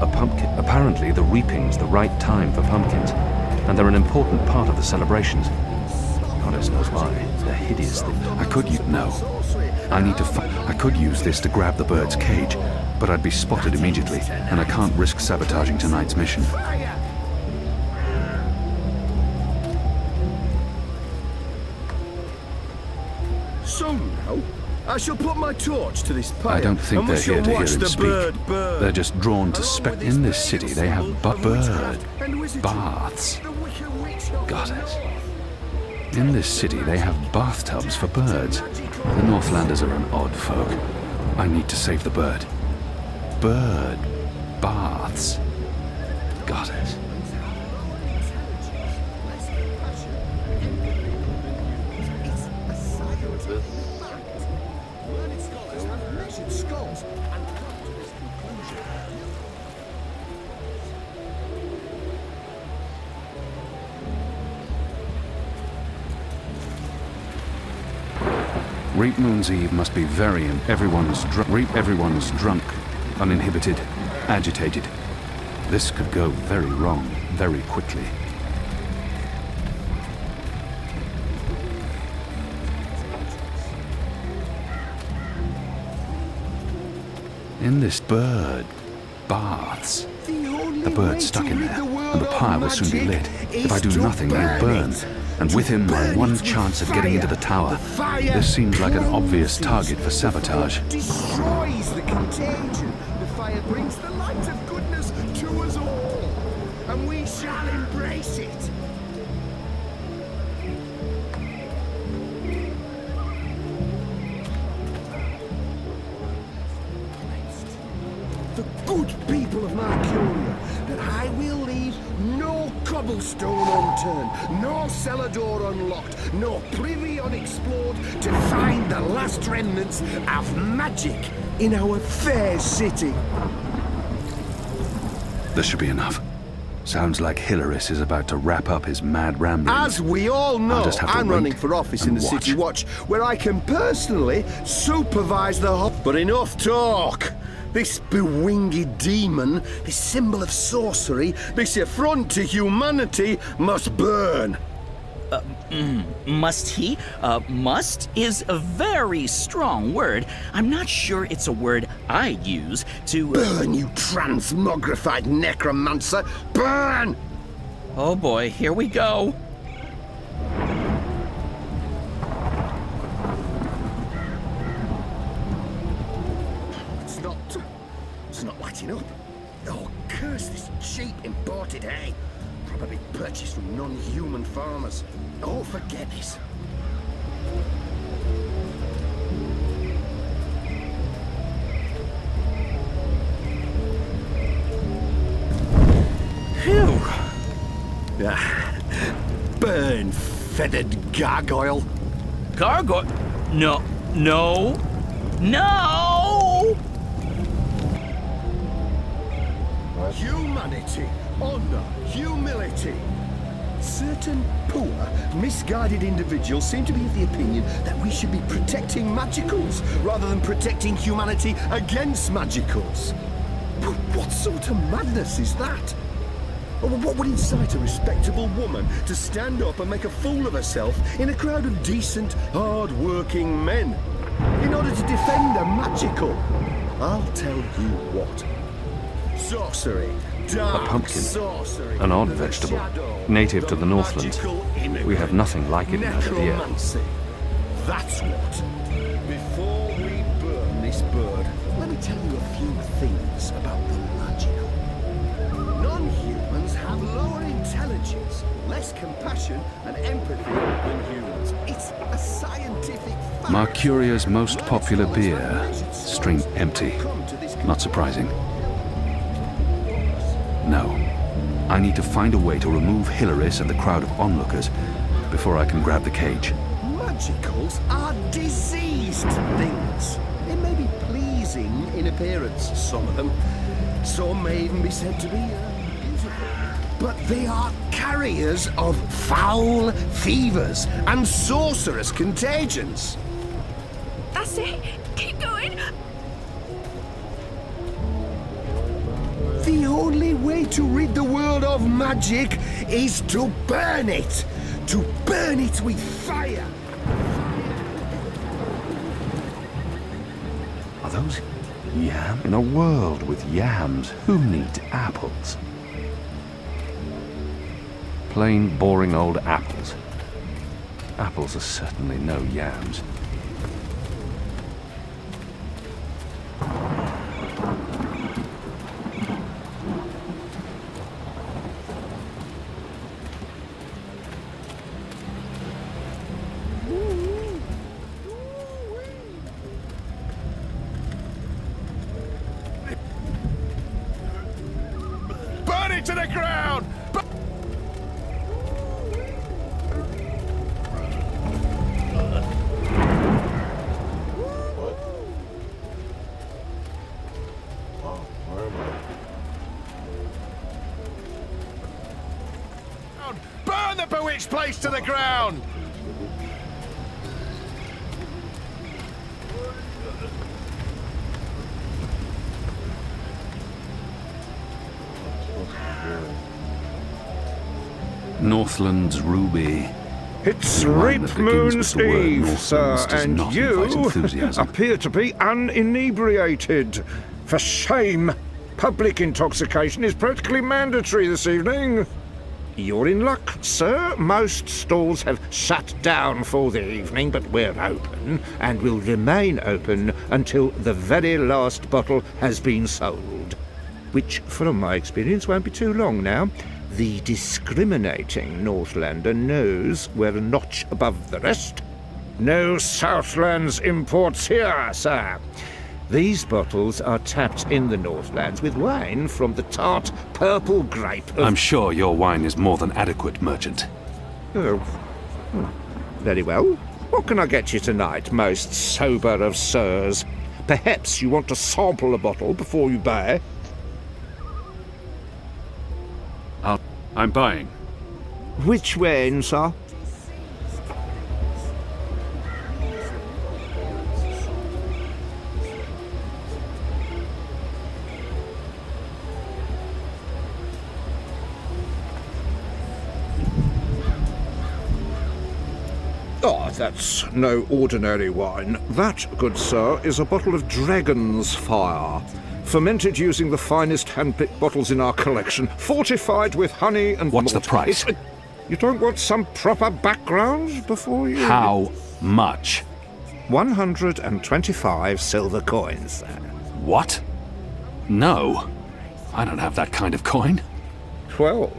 A pumpkin. Apparently, the reaping's the right time for pumpkins, and they're an important part of the celebrations. Goddess knows why. They're hideous. I could use this to grab the bird's cage, but I'd be spotted immediately, and I can't risk sabotaging tonight's mission. So now, I shall put my torch to this pyre. I don't think they're here to hear him speak. They're just drawn to in this city, they have bird baths. Goddess. In this city, they have bathtubs for birds. The Northlanders are an odd folk. I need to save the bird. Bird baths. Goddess. Reap Moon's Eve must be very... Everyone's drunk, uninhibited, agitated. This could go very wrong, very quickly. In this bird baths. The bird's stuck in there, and the pyre will soon be lit. If I do nothing, he'll burn. And with him, my one chance of getting into the tower. This seems like an obvious target for sabotage. Destroys the contagion. The fire brings the light of goodness to us all, and we shall embrace it. The good people of Marcuria, that I will leave no cobblestone unturned, no cellar door unlocked, no privy unexplored to find the last remnants of magic in our fair city. This should be enough. Sounds like Hilaris is about to wrap up his mad ramblings. As we all know, I'm running for office in the City Watch, where I can personally supervise the whole... But enough talk! This bewinged demon, this symbol of sorcery, this affront to humanity, must burn. Must he? Must is a very strong word. I'm not sure it's a word I'd use to... Burn, you transmogrified necromancer! Burn! Oh boy, here we go. It's not lighting up. Oh, curse this cheap imported hay. Probably purchased from non-human farmers. Oh, forget this. Phew. Burn, feathered gargoyle. Gargoyle? No. No. No! Humanity, honor, humility. Certain poor, misguided individuals seem to be of the opinion that we should be protecting magicals rather than protecting humanity against magicals. But what sort of madness is that? What would incite a respectable woman to stand up and make a fool of herself in a crowd of decent, hard-working men in order to defend a magical? I'll tell you what. Sorcery, dark A pumpkin, sorcery, an odd vegetable, native to the Northlands. We have nothing like it in Agadir. Necromancy. That's what. Before we burn this bird, let me tell you a few things about the magical. Non-humans have lower intelligence, less compassion and empathy than humans. It's a scientific fact. Marcuria's most popular beer, string empty. Not surprising. No. I need to find a way to remove Hilaris and the crowd of onlookers before I can grab the cage. Magicals are diseased things. They may be pleasing in appearance, some of them. Some may even be said to be beautiful. But they are carriers of foul fevers and sorcerous contagions. That's it. Keep going. The only way to rid the world of magic is to burn it! To burn it with fire! Are those yams? In a world with yams, who needs apples? Plain, boring old apples. Apples are certainly no yams. Burn it to the ground! Burn the bewitched place to the ground! Northland's ruby. It's Wine Reap that begins Moon's with the word Eve, Northlands sir, does and not you invite enthusiasm. appear to be uninebriated. For shame! Public intoxication is practically mandatory this evening. You're in luck, sir. Most stalls have shut down for the evening, but we're open, and will remain open until the very last bottle has been sold. Which, from my experience, won't be too long now. The discriminating Northlander knows we're a notch above the rest. No Southlands imports here, sir. These bottles are tapped in the Northlands with wine from the tart purple grape of... I'm sure your wine is more than adequate, merchant. Oh. Very well. What can I get you tonight, most sober of sirs? Perhaps you want to sample a bottle before you buy? I'm buying. Which way, sir? Ah, that's no ordinary wine. That, good sir, is a bottle of Dragon's Fire. Fermented using the finest hand-picked bottles in our collection, fortified with honey and What's malt. the price? You don't want some proper background before you... How much? 125 silver coins, sir. What? No. I don't have that kind of coin. Well,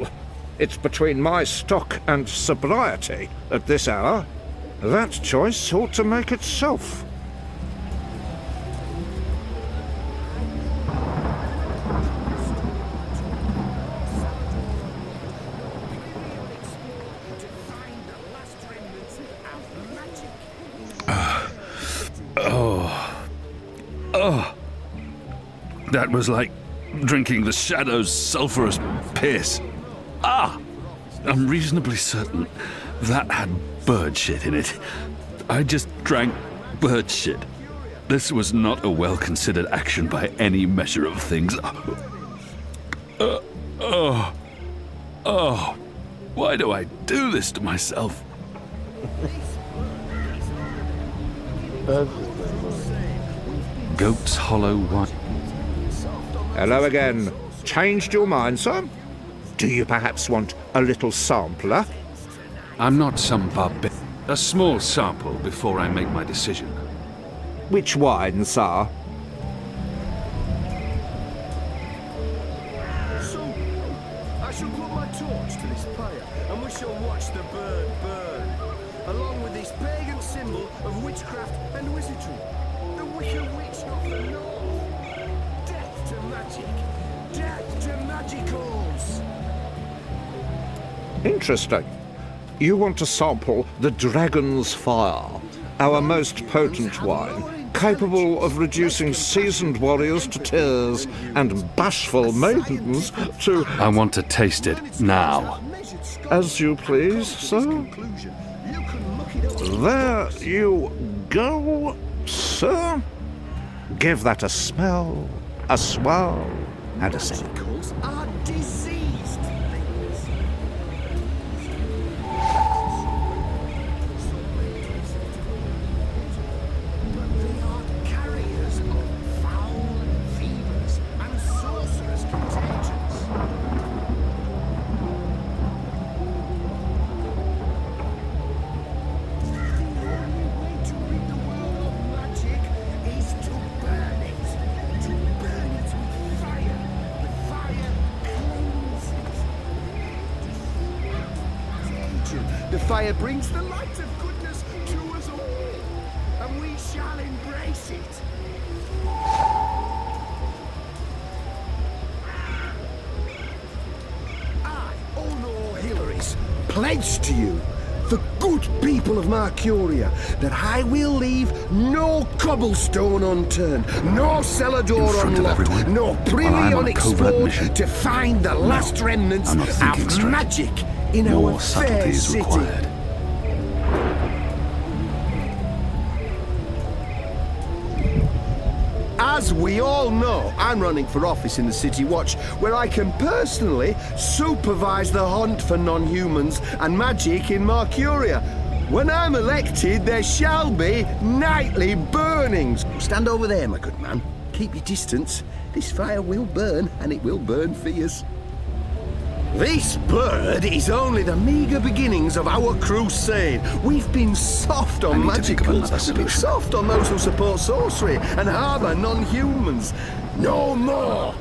it's between my stock and sobriety at this hour. That choice ought to make itself. That was like drinking the Shadow's sulphurous piss. I'm reasonably certain that had bird shit in it. I just drank bird shit. This was not a well-considered action by any measure of things. Why do I do this to myself? Goat's Hollow wine. Hello again. Changed your mind, sir? Do you perhaps want a little sampler? I'm not some barbarian. A small sample before I make my decision. Which wine, sir? So, I shall put my torch to this pyre, and we shall watch the bird burn, along with this pagan symbol of witchcraft and wizardry. The wicked witch of the north. Death to magic. Death to magicals. Interesting. You want to sample the Dragon's Fire, our most potent wine, capable of reducing seasoned warriors to tears and bashful maidens to... I want to taste it now. As you please, sir. There you go, sir. Give that a smell, a swirl, and a sip. Are diseased things. But they are carriers of foul fevers and sorcerous contagions. The only way to rid the world of magic is to burn it. To burn it with fire. The fire cleanses. The fire brings the light of goodness to us all, and we shall embrace it. I, Honor Hilary's, pledge to you, the good people of Mercuria, that I will leave no cobblestone unturned, no cellar door unlocked, no privy unexplored to find the last remnants of magic in our fair city. As we all know, I'm running for office in the City Watch, where I can personally supervise the hunt for non-humans and magic in Mercuria. When I'm elected, there shall be nightly burnings. Stand over there, my good man. Keep your distance. This fire will burn, and it will burn fierce. This bird is only the meagre beginnings of our crusade. We've been soft on magicals. We've been soft on those who support sorcery and harbour non-humans. No more.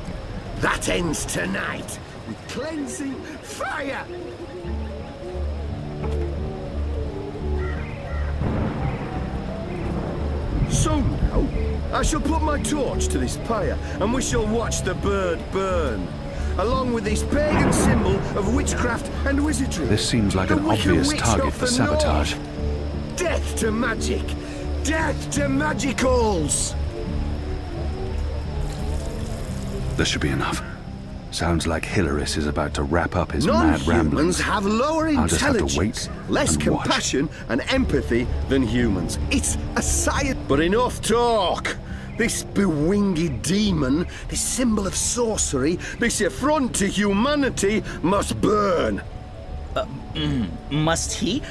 That ends tonight with cleansing fire. So now, I shall put my torch to this pyre, and we shall watch the bird burn, along with this pagan symbol of witchcraft and wizardry. This seems like an obvious target for sabotage. Death to magic! Death to magicals! This should be enough. Sounds like Hilaris is about to wrap up his mad ramblings. Non-humans have lower I'll just have to intelligence, wait less and watch. compassion and empathy than humans. It's a science. But enough talk! This bewinged demon, this symbol of sorcery, this affront to humanity must burn. Must he?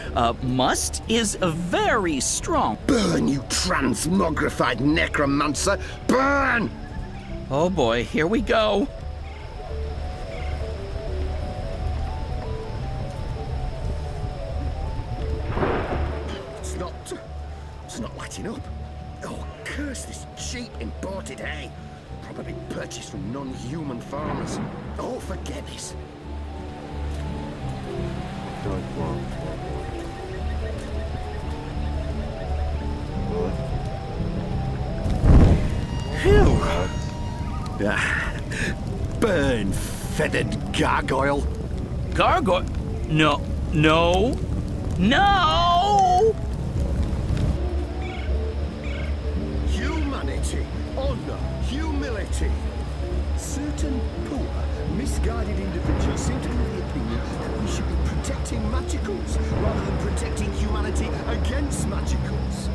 Must is very strong. Burn, you transmogrified necromancer! Burn! Oh boy, here we go. It's not lighting up. Oh, curse this cheap imported hay. Probably purchased from non-human farmers. Oh, forget this. Phew! Burn, feathered gargoyle. Gargoyle? No. No. No! Humanity, honor, humility. Certain poor, misguided individuals seem to be of the opinion that we should be protecting magicals rather than protecting humanity against magicals.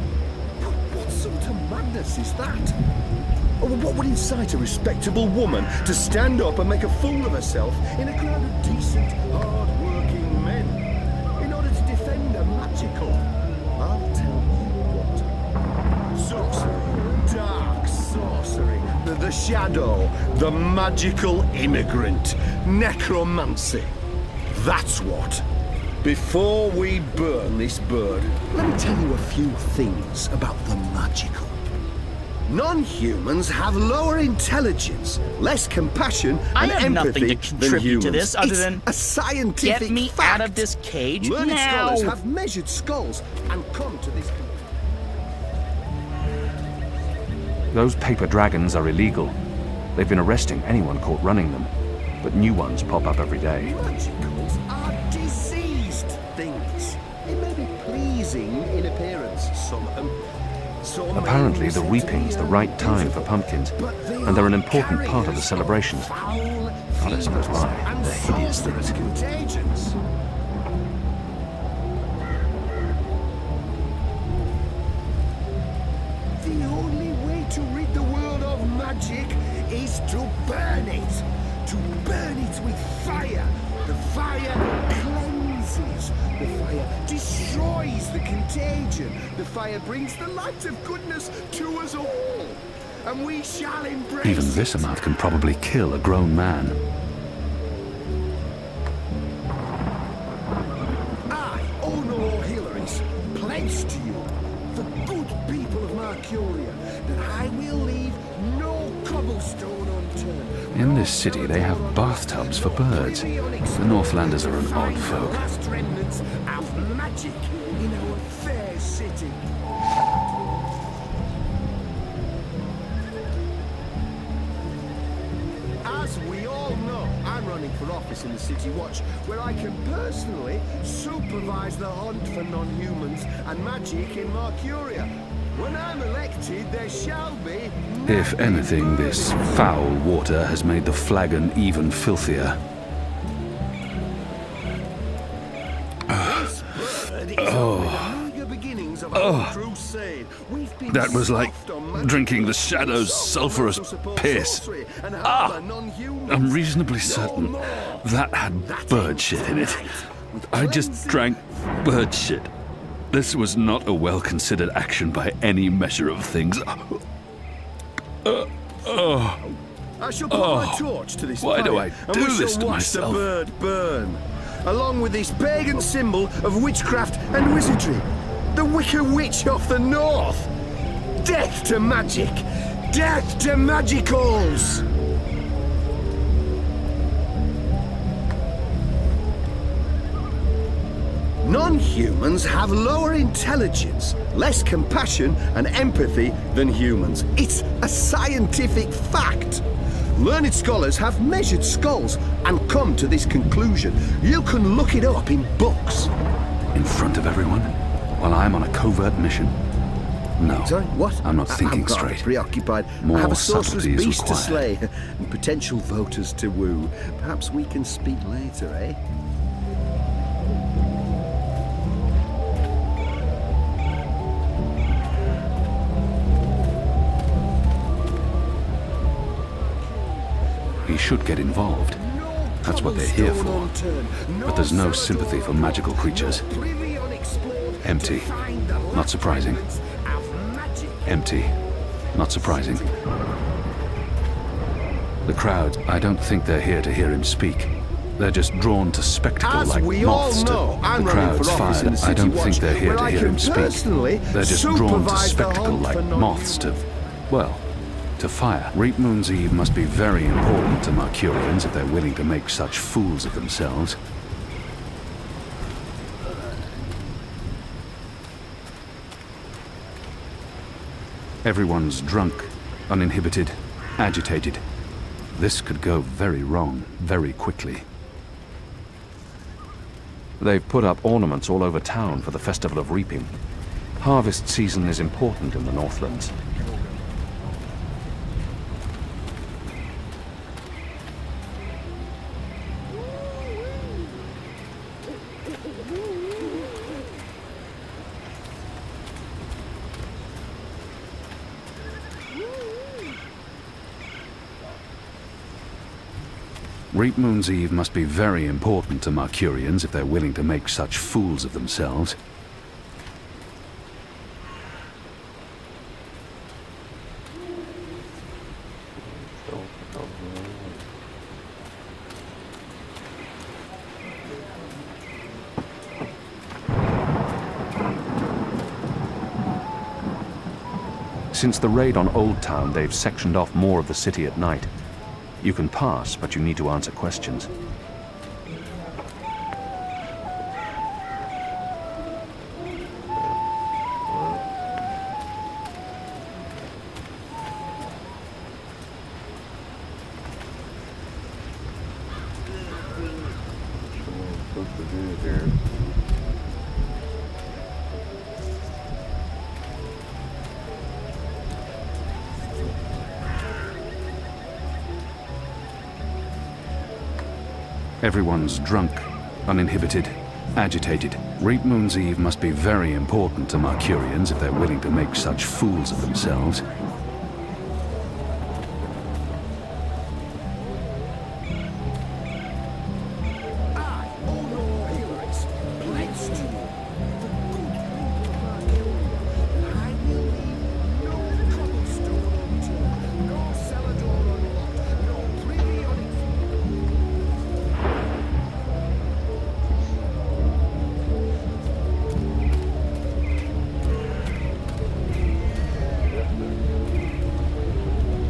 What sort of madness is that? Or what would incite a respectable woman to stand up and make a fool of herself in a crowd of decent, hard-working men in order to defend a magical? I'll tell you what. Sorcery, dark sorcery, the shadow, the magical immigrant, necromancy. That's what. Before we burn this bird, let me tell you a few things about the magical. Non-humans have lower intelligence, less compassion and I have empathy nothing to than contribute humans. to this other It's than a scientific get me fact. out of this cage Learned now. scholars have measured skulls and come to this conclusion. Those paper dragons are illegal. They've been arresting anyone caught running them, but new ones pop up every day. Magicals are diseased things. It may be pleasing in appearance, some of them. Apparently, the reaping's the right time for pumpkins, and they're an important part of the celebrations. I don't suppose why. They're hideous things. Contagions. The only way to rid the world of magic is to burn it. To burn it with fire. The fire cleanses. The fire destroys the contagion. The fire brings the light of goodness to us all. And we shall embrace Even this amount can probably kill a grown man. I, Honor Hilaris, pledge to you, the good people of Mercuria, that I will leave no cobblestone unturned. In this city, they have bathtubs for birds. The Northlanders are an odd folk. Last remnants of magic in our fair city. As we all know, I'm running for office in the City Watch, where I can personally supervise the hunt for non-humans and magic in Mercuria. When I'm elected, there shall be... If anything, this foul water has made the flagon even filthier. That was like drinking the Shadow's sulphurous piss. I'm reasonably certain that had bird shit in it. I just drank bird shit. This was not a well-considered action by any measure of things. I shall put my torch to this why do fire, I do and we this shall to watch myself? the bird burn, along with this pagan symbol of witchcraft and wizardry, the Wicker Witch of the North. Death to magic! Death to magicals! Non-humans have lower intelligence, less compassion and empathy than humans. It's a scientific fact. Learned scholars have measured skulls and come to this conclusion. You can look it up in books. In front of everyone, while I'm on a covert mission. No. Sorry, what? I'm not thinking I'm rather straight. preoccupied. More I have a sorcerer's subtlety is beast to required. slay and potential voters to woo. Perhaps we can speak later, eh? He should get involved. That's what they're here for. But there's no sympathy for magical creatures. Empty. Not surprising. Empty. Not surprising. The crowd, I don't think they're here to hear him speak. They're just drawn to spectacle As like we all moths to... know, I'm The running for crowd's office in fired. the I City don't think Watch, they're here where to I hear can him speak. personally They're just drawn to supervise the spectacle hunt like for moths to... well, to fire. Reap Moon's Eve must be very important to Mercurians if they're willing to make such fools of themselves. Everyone's drunk, uninhibited, agitated. This could go very wrong, very quickly. They've put up ornaments all over town for the Festival of Reaping. Harvest season is important in the Northlands. Reap Moon's Eve must be very important to Mercurians if they're willing to make such fools of themselves. Since the raid on Old Town, they've sectioned off more of the city at night. You can pass, but you need to answer questions. Everyone's drunk, uninhibited, agitated. Reap Moon's Eve must be very important to Mercurians if they're willing to make such fools of themselves.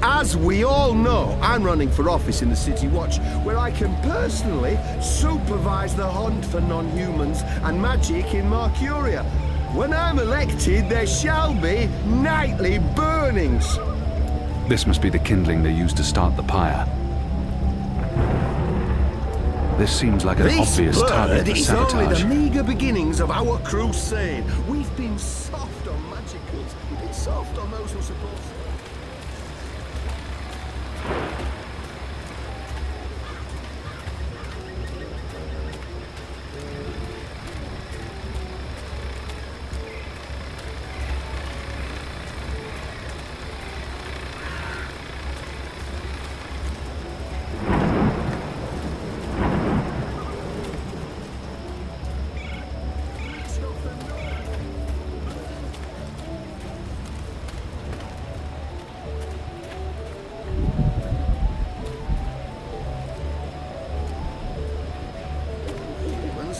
As we all know, I'm running for office in the City Watch, where I can personally supervise the hunt for non-humans and magic in Mercuria. When I'm elected, there shall be nightly burnings. This must be the kindling they used to start the pyre. This seems like an obvious target for This bird is only sabotage. the meager beginnings of our crusade. We've been soft on magicals. We've been soft on those who support...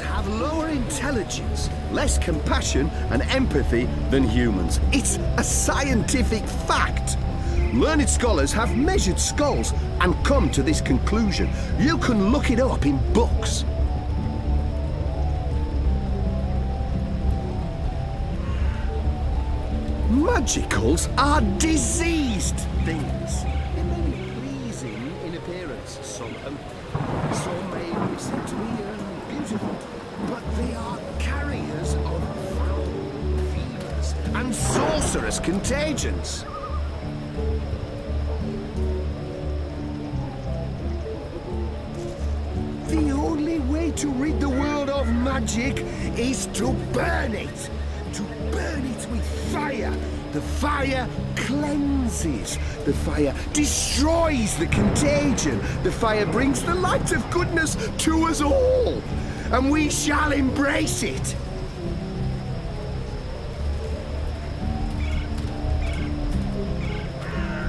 have lower intelligence, less compassion and empathy than humans. It's a scientific fact. Learned scholars have measured skulls and come to this conclusion. You can look it up in books. Magicals are diseased things. They may be pleasing in appearance, some of them. Some may be said to be beautiful, but they are carriers of foul fevers. and sorcerous contagions. The only way to rid the world of magic is to burn it. To burn it with fire. The fire cleanses. The fire destroys the contagion. The fire brings the light of goodness to us all. And we shall embrace it.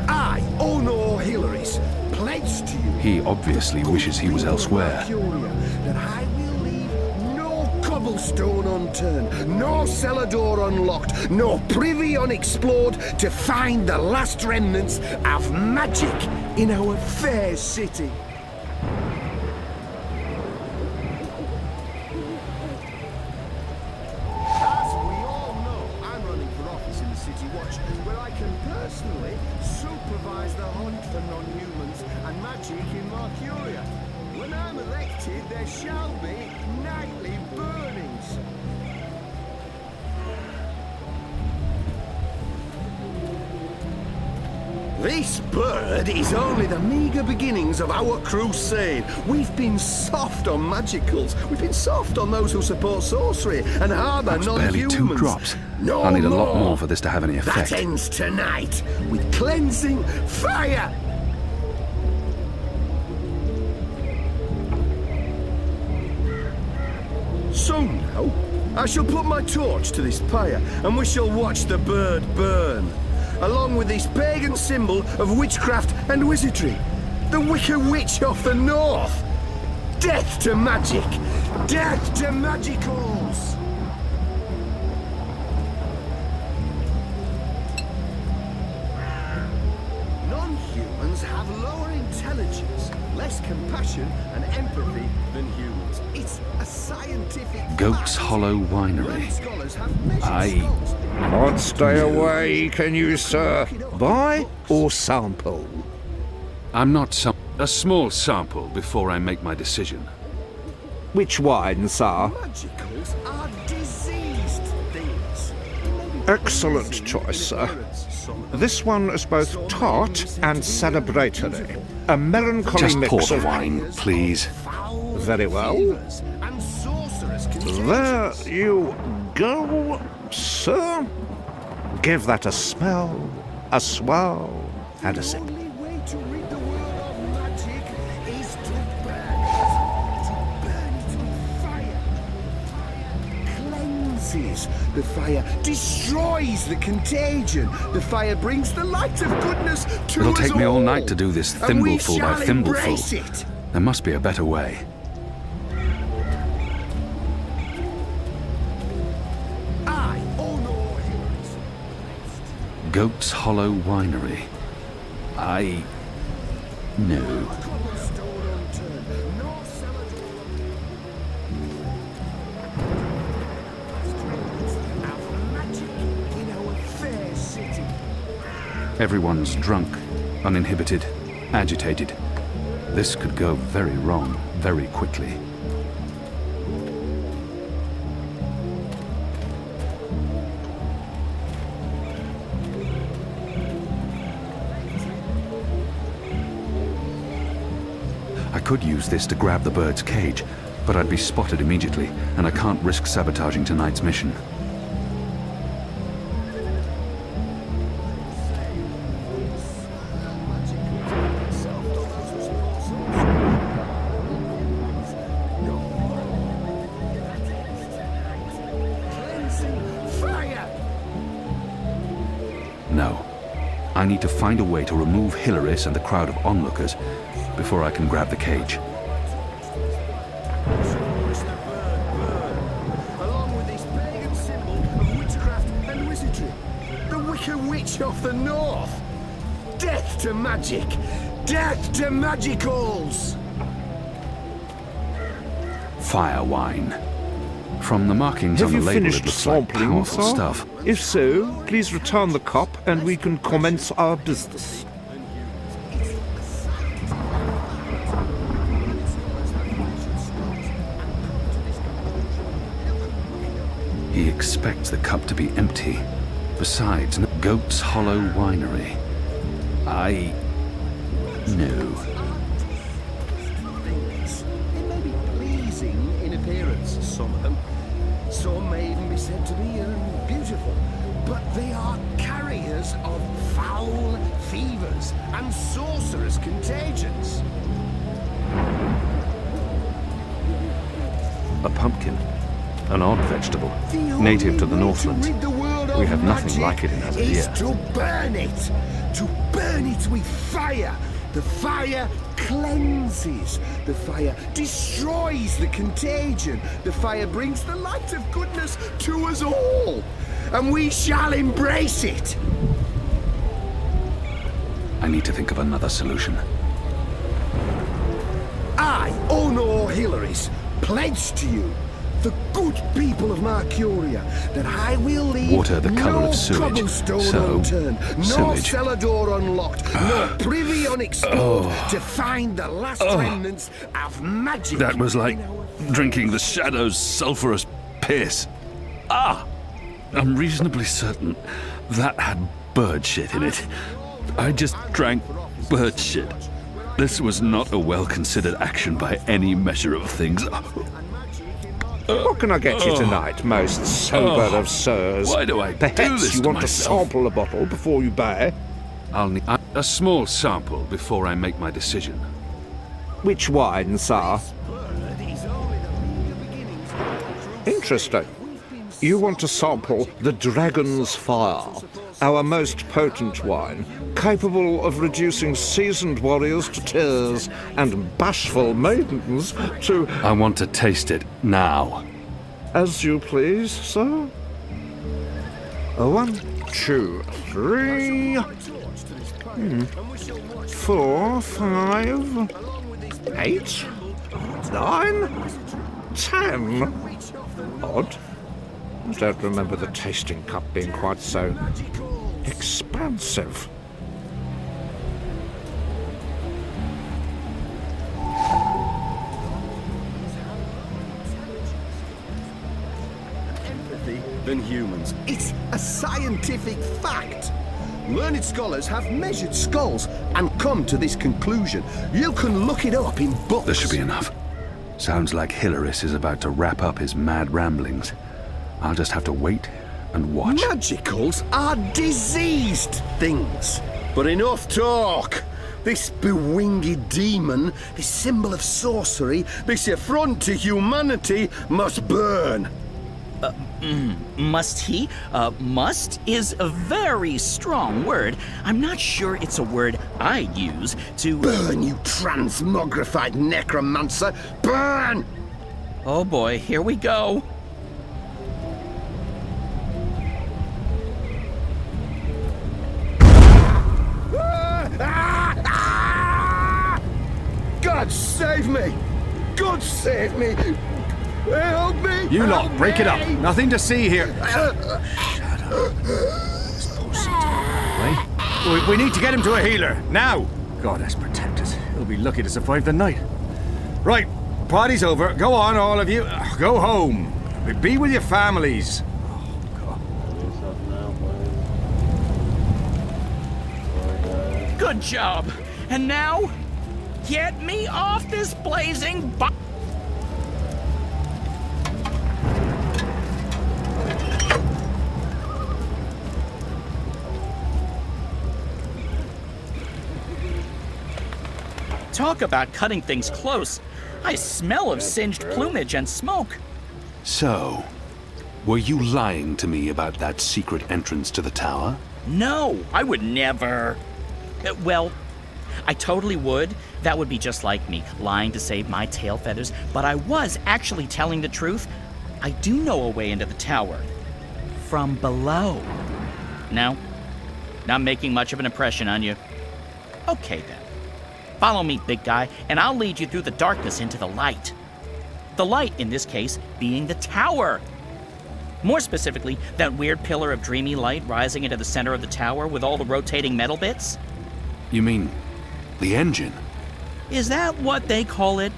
I, Honor Hilaris, pledge to you. He obviously wishes he was elsewhere. That I will leave no cobblestone unturned, no cellar door unlocked, no privy unexplored to find the last remnants of magic in our fair city. Personally, supervise the hunt for non-humans and magic in Mercuria. When I'm elected, there shall be nightly burnings. This bird is only the meager beginnings of our crusade. We've been soft on magicals. We've been soft on those who support sorcery and harbour non-humans. Barely 2 drops. No I'll need a lot more. more for this to have any effect. That ends tonight with cleansing fire. So now, I shall put my torch to this pyre, and we shall watch the bird burn, along with this pagan symbol of witchcraft and wizardry, the Wicker Witch of the North. Death to magic! Death to magicals! Non-humans have lower intelligence, less compassion and empathy than humans. It's a scientific Goat's Hollow Winery. Can't stay away, can you, sir? Buy or sample? I'm not a small sample before I make my decision. Which wine, sir? Magicals are diseased things. Excellent choice, sir. This one is both tart and celebratory. A melancholy Just mix pour the of wine, please. Very well. There you go, sir. Give that a smell, a swirl, and a sip. The fire destroys the contagion. The fire brings the light of goodness to It'll us take me all all. night to do this And we thimbleful by shall embrace thimbleful. it. There must be a better way. Goat's Hollow Winery. No. Everyone's drunk, uninhibited, agitated. This could go very wrong, very quickly. I could use this to grab the bird's cage, but I'd be spotted immediately, and I can't risk sabotaging tonight's mission. No. I need to find a way to remove Hilaris and the crowd of onlookers before I can grab the cage. Along with this pagan symbol of witchcraft and wizardry, the Wicker Witch of the North. Death to magic! Death to magicals! Fire wine. From the markings Have on the you label, finished it looks like sampling, powerful sir? stuff. If so, please return the cup and we can commence our business. He expects the cup to be empty. Besides, Goat's Hollow Winery. No. They may be pleasing in appearance, some of them. Some may even be said to be beautiful. But they are carriers of foul fevers and sorcerous contagions. A pumpkin. An odd vegetable. Native to the Northlands. We have nothing like it in Is Azadir. to burn it. To burn it with fire. The fire cleanses. The fire destroys the contagion. The fire brings the light of goodness to us all. And we shall embrace it. I need to think of another solution. I, Honor Hilaris, pledge to you, the good people of Mercuria, that I will leave Water the colour no of sewage. cobblestone So, unturned, no sewage. cellar door unlocked, no privy unexplored, to find the last remnants of magic. That was like drinking the Shadow's sulphurous piss. I'm reasonably certain that had bird shit in it. I just drank bird shit. This was not a well-considered action by any measure of things. What can I get you tonight, most sober of sirs? Why do I do Perhaps this you to want myself? to sample a bottle before you buy. I'll need a small sample before I make my decision. Which wine, sir? Interesting. You want to sample the Dragon's Fire, our most potent wine, capable of reducing seasoned warriors to tears and bashful maidens to... I want to taste it now. As you please, sir. 1, 2, 3... 4, 5... 8... 9... 10... Odd. I don't remember the tasting cup being quite so expansive. Empathy than humans. It's a scientific fact. Learned scholars have measured skulls and come to this conclusion. You can look it up in books. This should be enough. Sounds like Hilaris is about to wrap up his mad ramblings. I'll just have to wait and watch. Magicals are diseased things. But enough talk. This bewinged demon, this symbol of sorcery, this affront to humanity must burn. Must he? Must is a very strong word. I'm not sure it's a word I'd use to... Burn, you transmogrified necromancer! Burn! Oh boy, here we go. God save me! God save me! Help me! You lot, Help break it up. me! Nothing to see here. We need to get him to a healer, now! Goddess protect us. He'll be lucky to survive the night. Right, party's over. Go on, all of you. Go home. Be with your families. Good job. And now, get me off this blazing Talk about cutting things close. I smell of singed plumage and smoke. So, were you lying to me about that secret entrance to the tower? No, I would never. Well, I totally would. That would be just like me, lying to save my tail feathers. But I was actually telling the truth. I do know a way into the tower. From below. No? Not making much of an impression on you. Okay then. Follow me, big guy, and I'll lead you through the darkness into the light. The light, in this case, being the tower. More specifically, that weird pillar of dreamy light rising into the center of the tower with all the rotating metal bits. You mean the engine? Is that what they call it?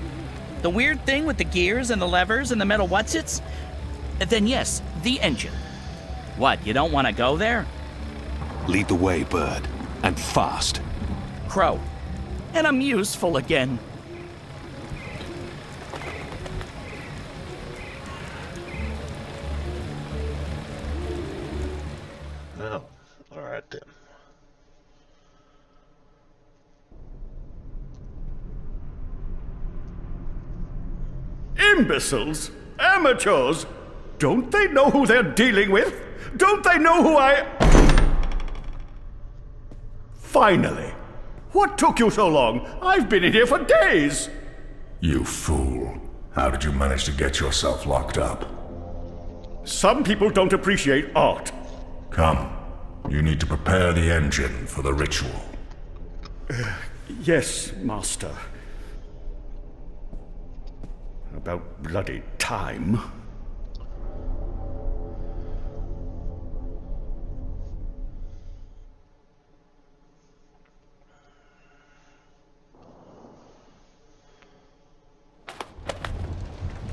The weird thing with the gears and the levers and the metal whatsits? Then yes, the engine. What, you don't want to go there? Lead the way, Bird, and fast. Crow. And I'm useful again. Oh, alright then. Imbeciles? Amateurs? Don't they know who they're dealing with? Don't they know who I... Finally! What took you so long? I've been in here for days! You fool. How did you manage to get yourself locked up? Some people don't appreciate art. Come. You need to prepare the engine for the ritual. Yes, Master. About bloody time.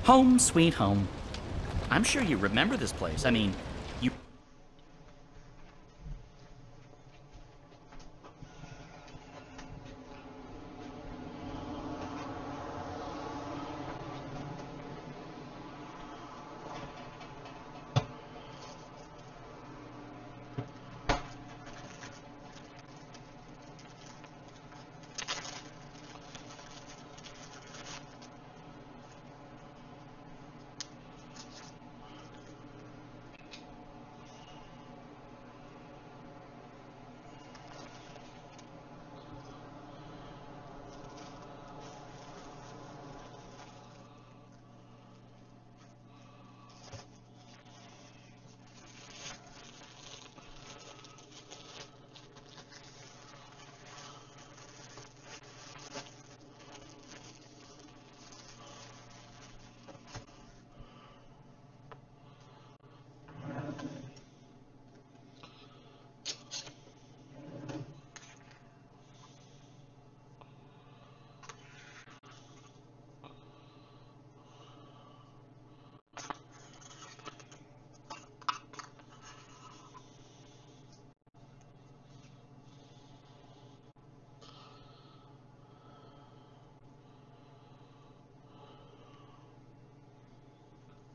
Home sweet home. I'm sure you remember this place. I mean, you...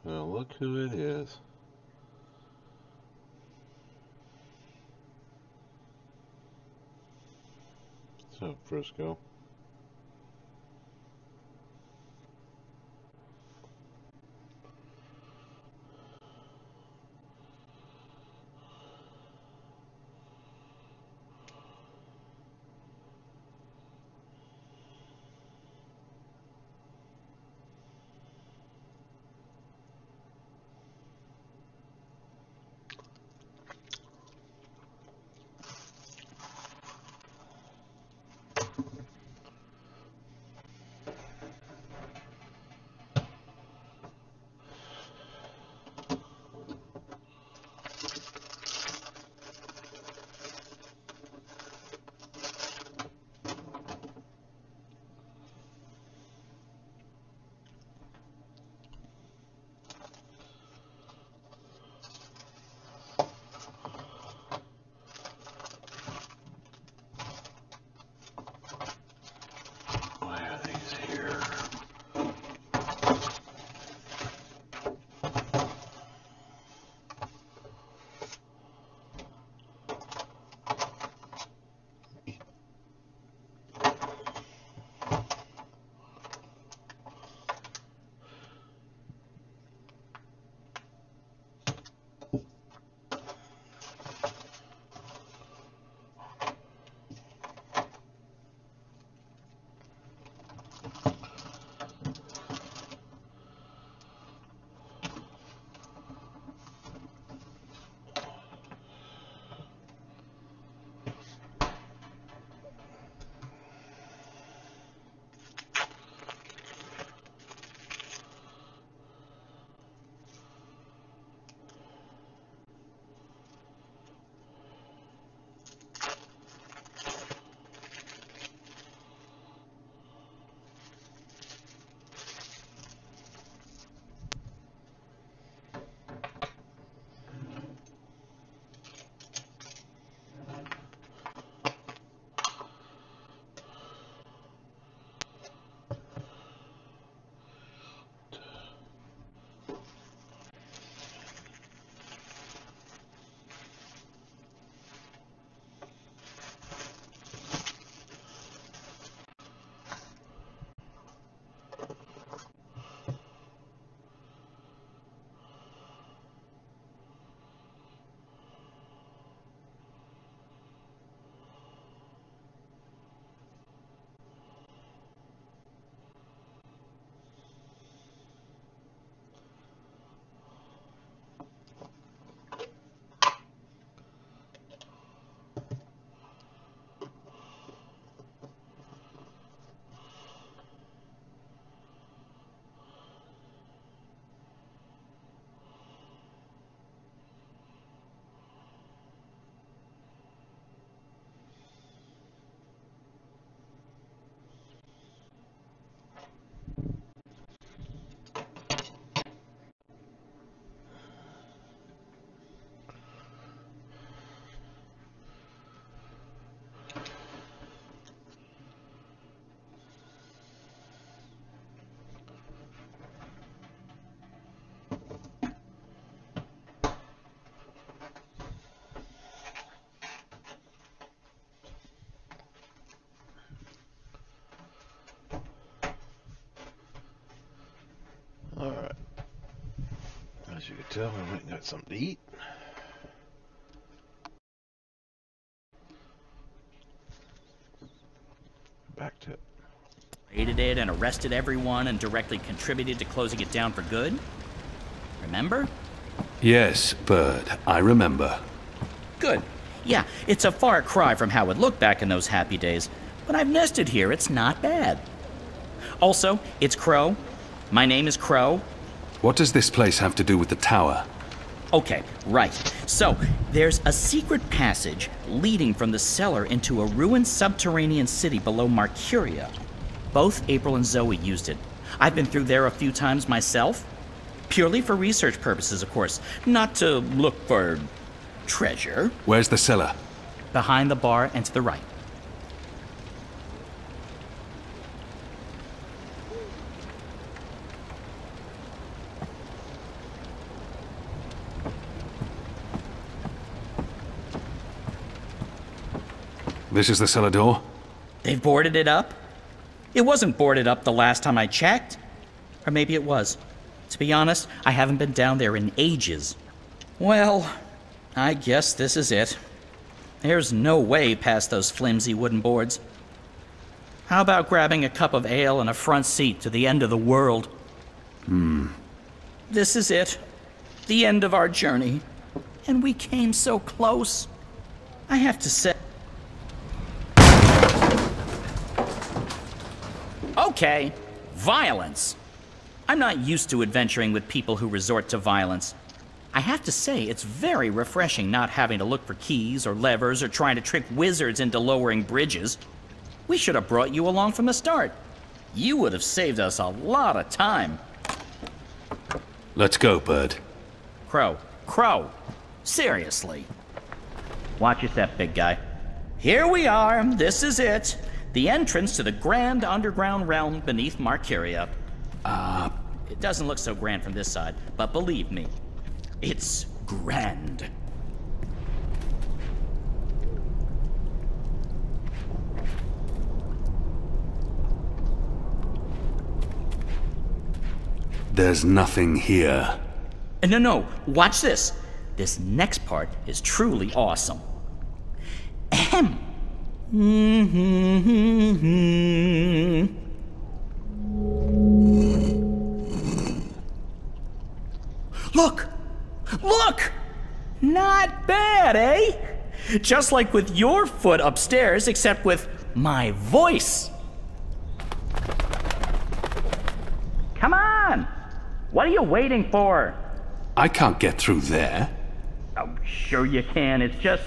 Well, look who it is. What's up, Frisco? As you can tell, we went and got something to eat. Back to it. Raided it and arrested everyone and directly contributed to closing it down for good. Remember? Yes, Bird, I remember. Good. Yeah, it's a far cry from how it looked back in those happy days, but I've nested here, it's not bad. Also, it's Crow. My name is Crow. What does this place have to do with the tower? Okay, right. So, there's a secret passage leading from the cellar into a ruined subterranean city below Marcuria. Both April and Zoe used it. I've been through there a few times myself. Purely for research purposes, of course. Not to look for treasure. Where's the cellar? Behind the bar and to the right. This is the cellar door? They've boarded it up? It wasn't boarded up the last time I checked. Or maybe it was. To be honest, I haven't been down there in ages. Well, I guess this is it. There's no way past those flimsy wooden boards. How about grabbing a cup of ale and a front seat to the end of the world? This is it. The end of our journey. And we came so close. I have to say... Okay, violence. I'm not used to adventuring with people who resort to violence. I have to say, it's very refreshing not having to look for keys or levers or trying to trick wizards into lowering bridges. We should have brought you along from the start. You would have saved us a lot of time. Let's go, Bird. Crow. Seriously. Watch your step, big guy. Here we are. This is it. The entrance to the grand underground realm beneath Marcuria. It doesn't look so grand from this side, but believe me, it's grand. There's nothing here. No, watch this. This next part is truly awesome. Ahem. Look! Not bad, eh? Just like with your foot upstairs, except with my voice. Come on! What are you waiting for? I can't get through there. Oh, sure you can. It's just...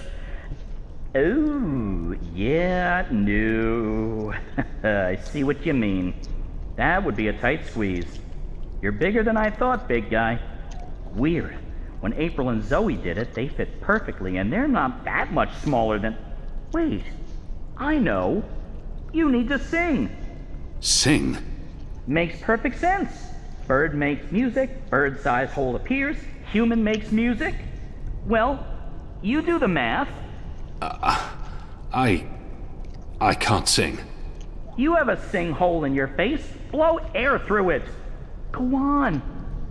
Ooh, yeah, no. I see what you mean. That would be a tight squeeze. You're bigger than I thought, big guy. Weird. When April and Zoe did it, they fit perfectly, and they're not that much smaller than... Wait, I know. You need to sing. Sing? Makes perfect sense. Bird makes music, bird-sized hole appears, human makes music. Well, you do the math. I can't sing. You have a sing hole in your face. Blow air through it. Go on.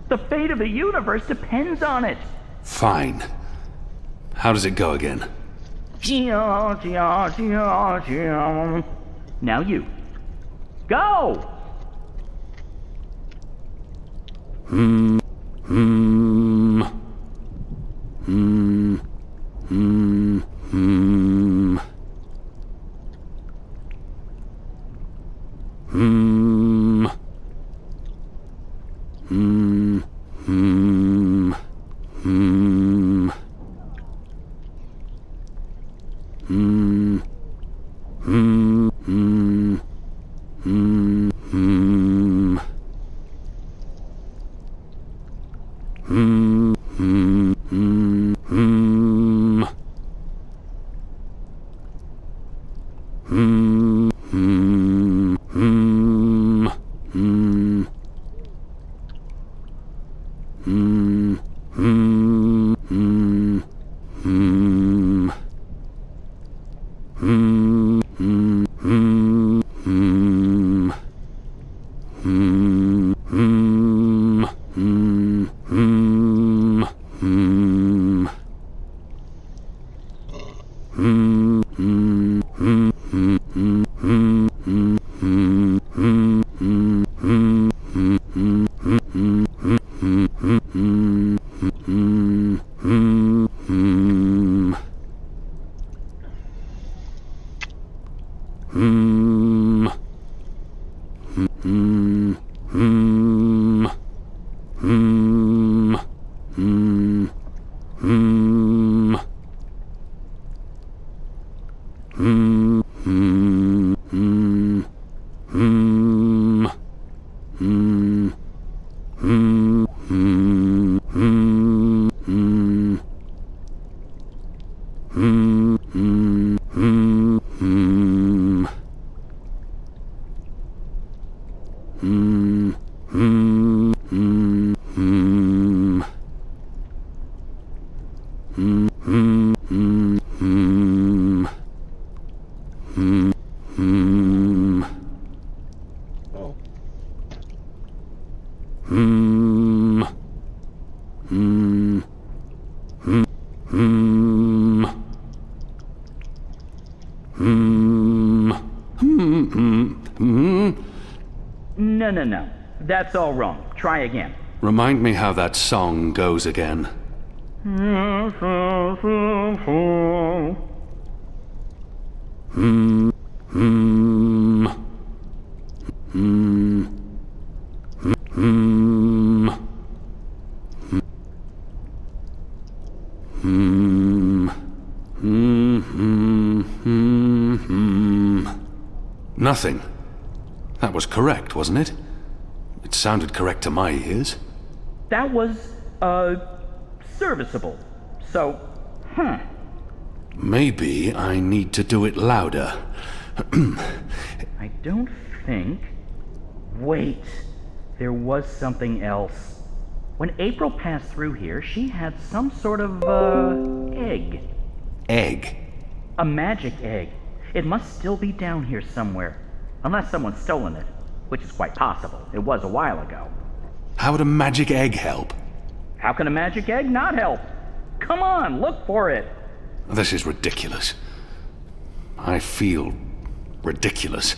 The fate of the universe depends on it. Fine. How does it go again? Now you. Go! No. That's all wrong. Try again. Remind me how that song goes again. Nothing. That was correct, wasn't it? It sounded correct to my ears. That was, serviceable. So, Maybe I need to do it louder. I don't think... Wait. There was something else. When April passed through here, she had some sort of, egg. Egg? A magic egg. It must still be down here somewhere. Unless someone's stolen it. Which is quite possible. It was a while ago. How would a magic egg help? How can a magic egg not help? Come on, look for it. This is ridiculous. I feel ridiculous.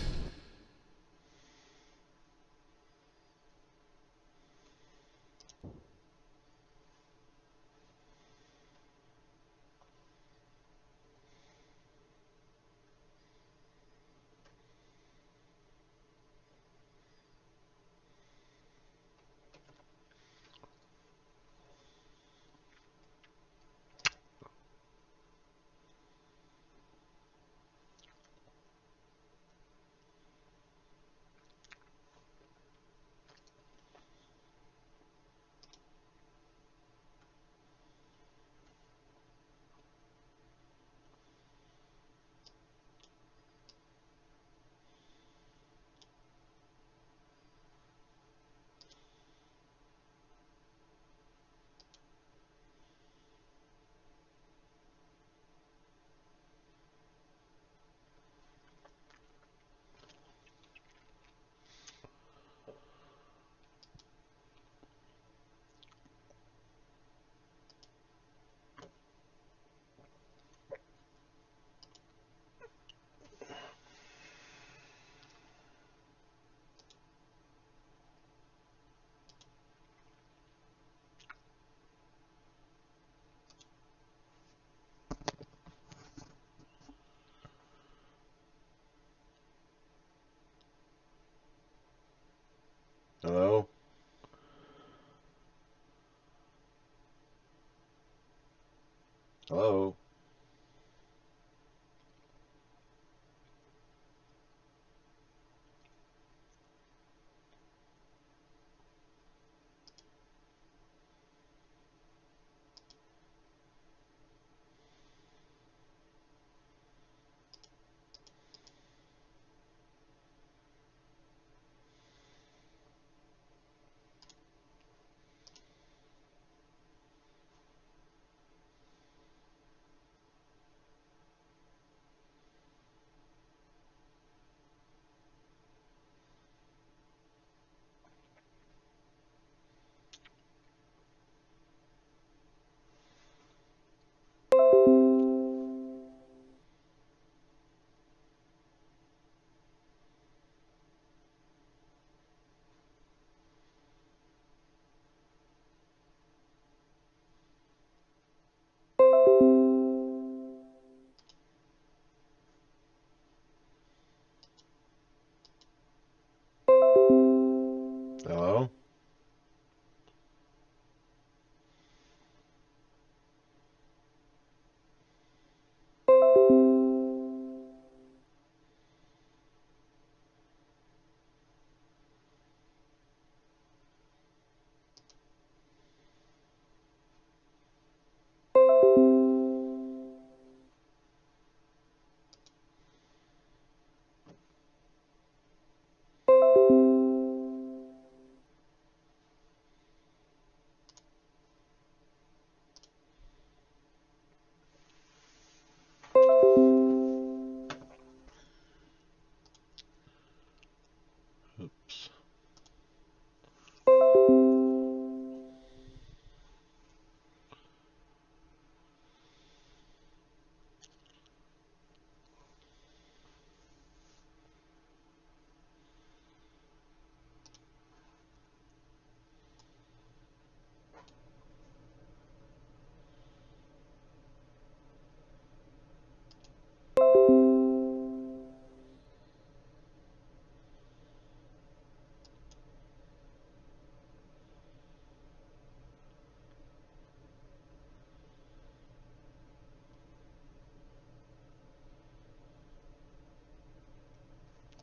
Hello? Hello?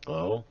Oh?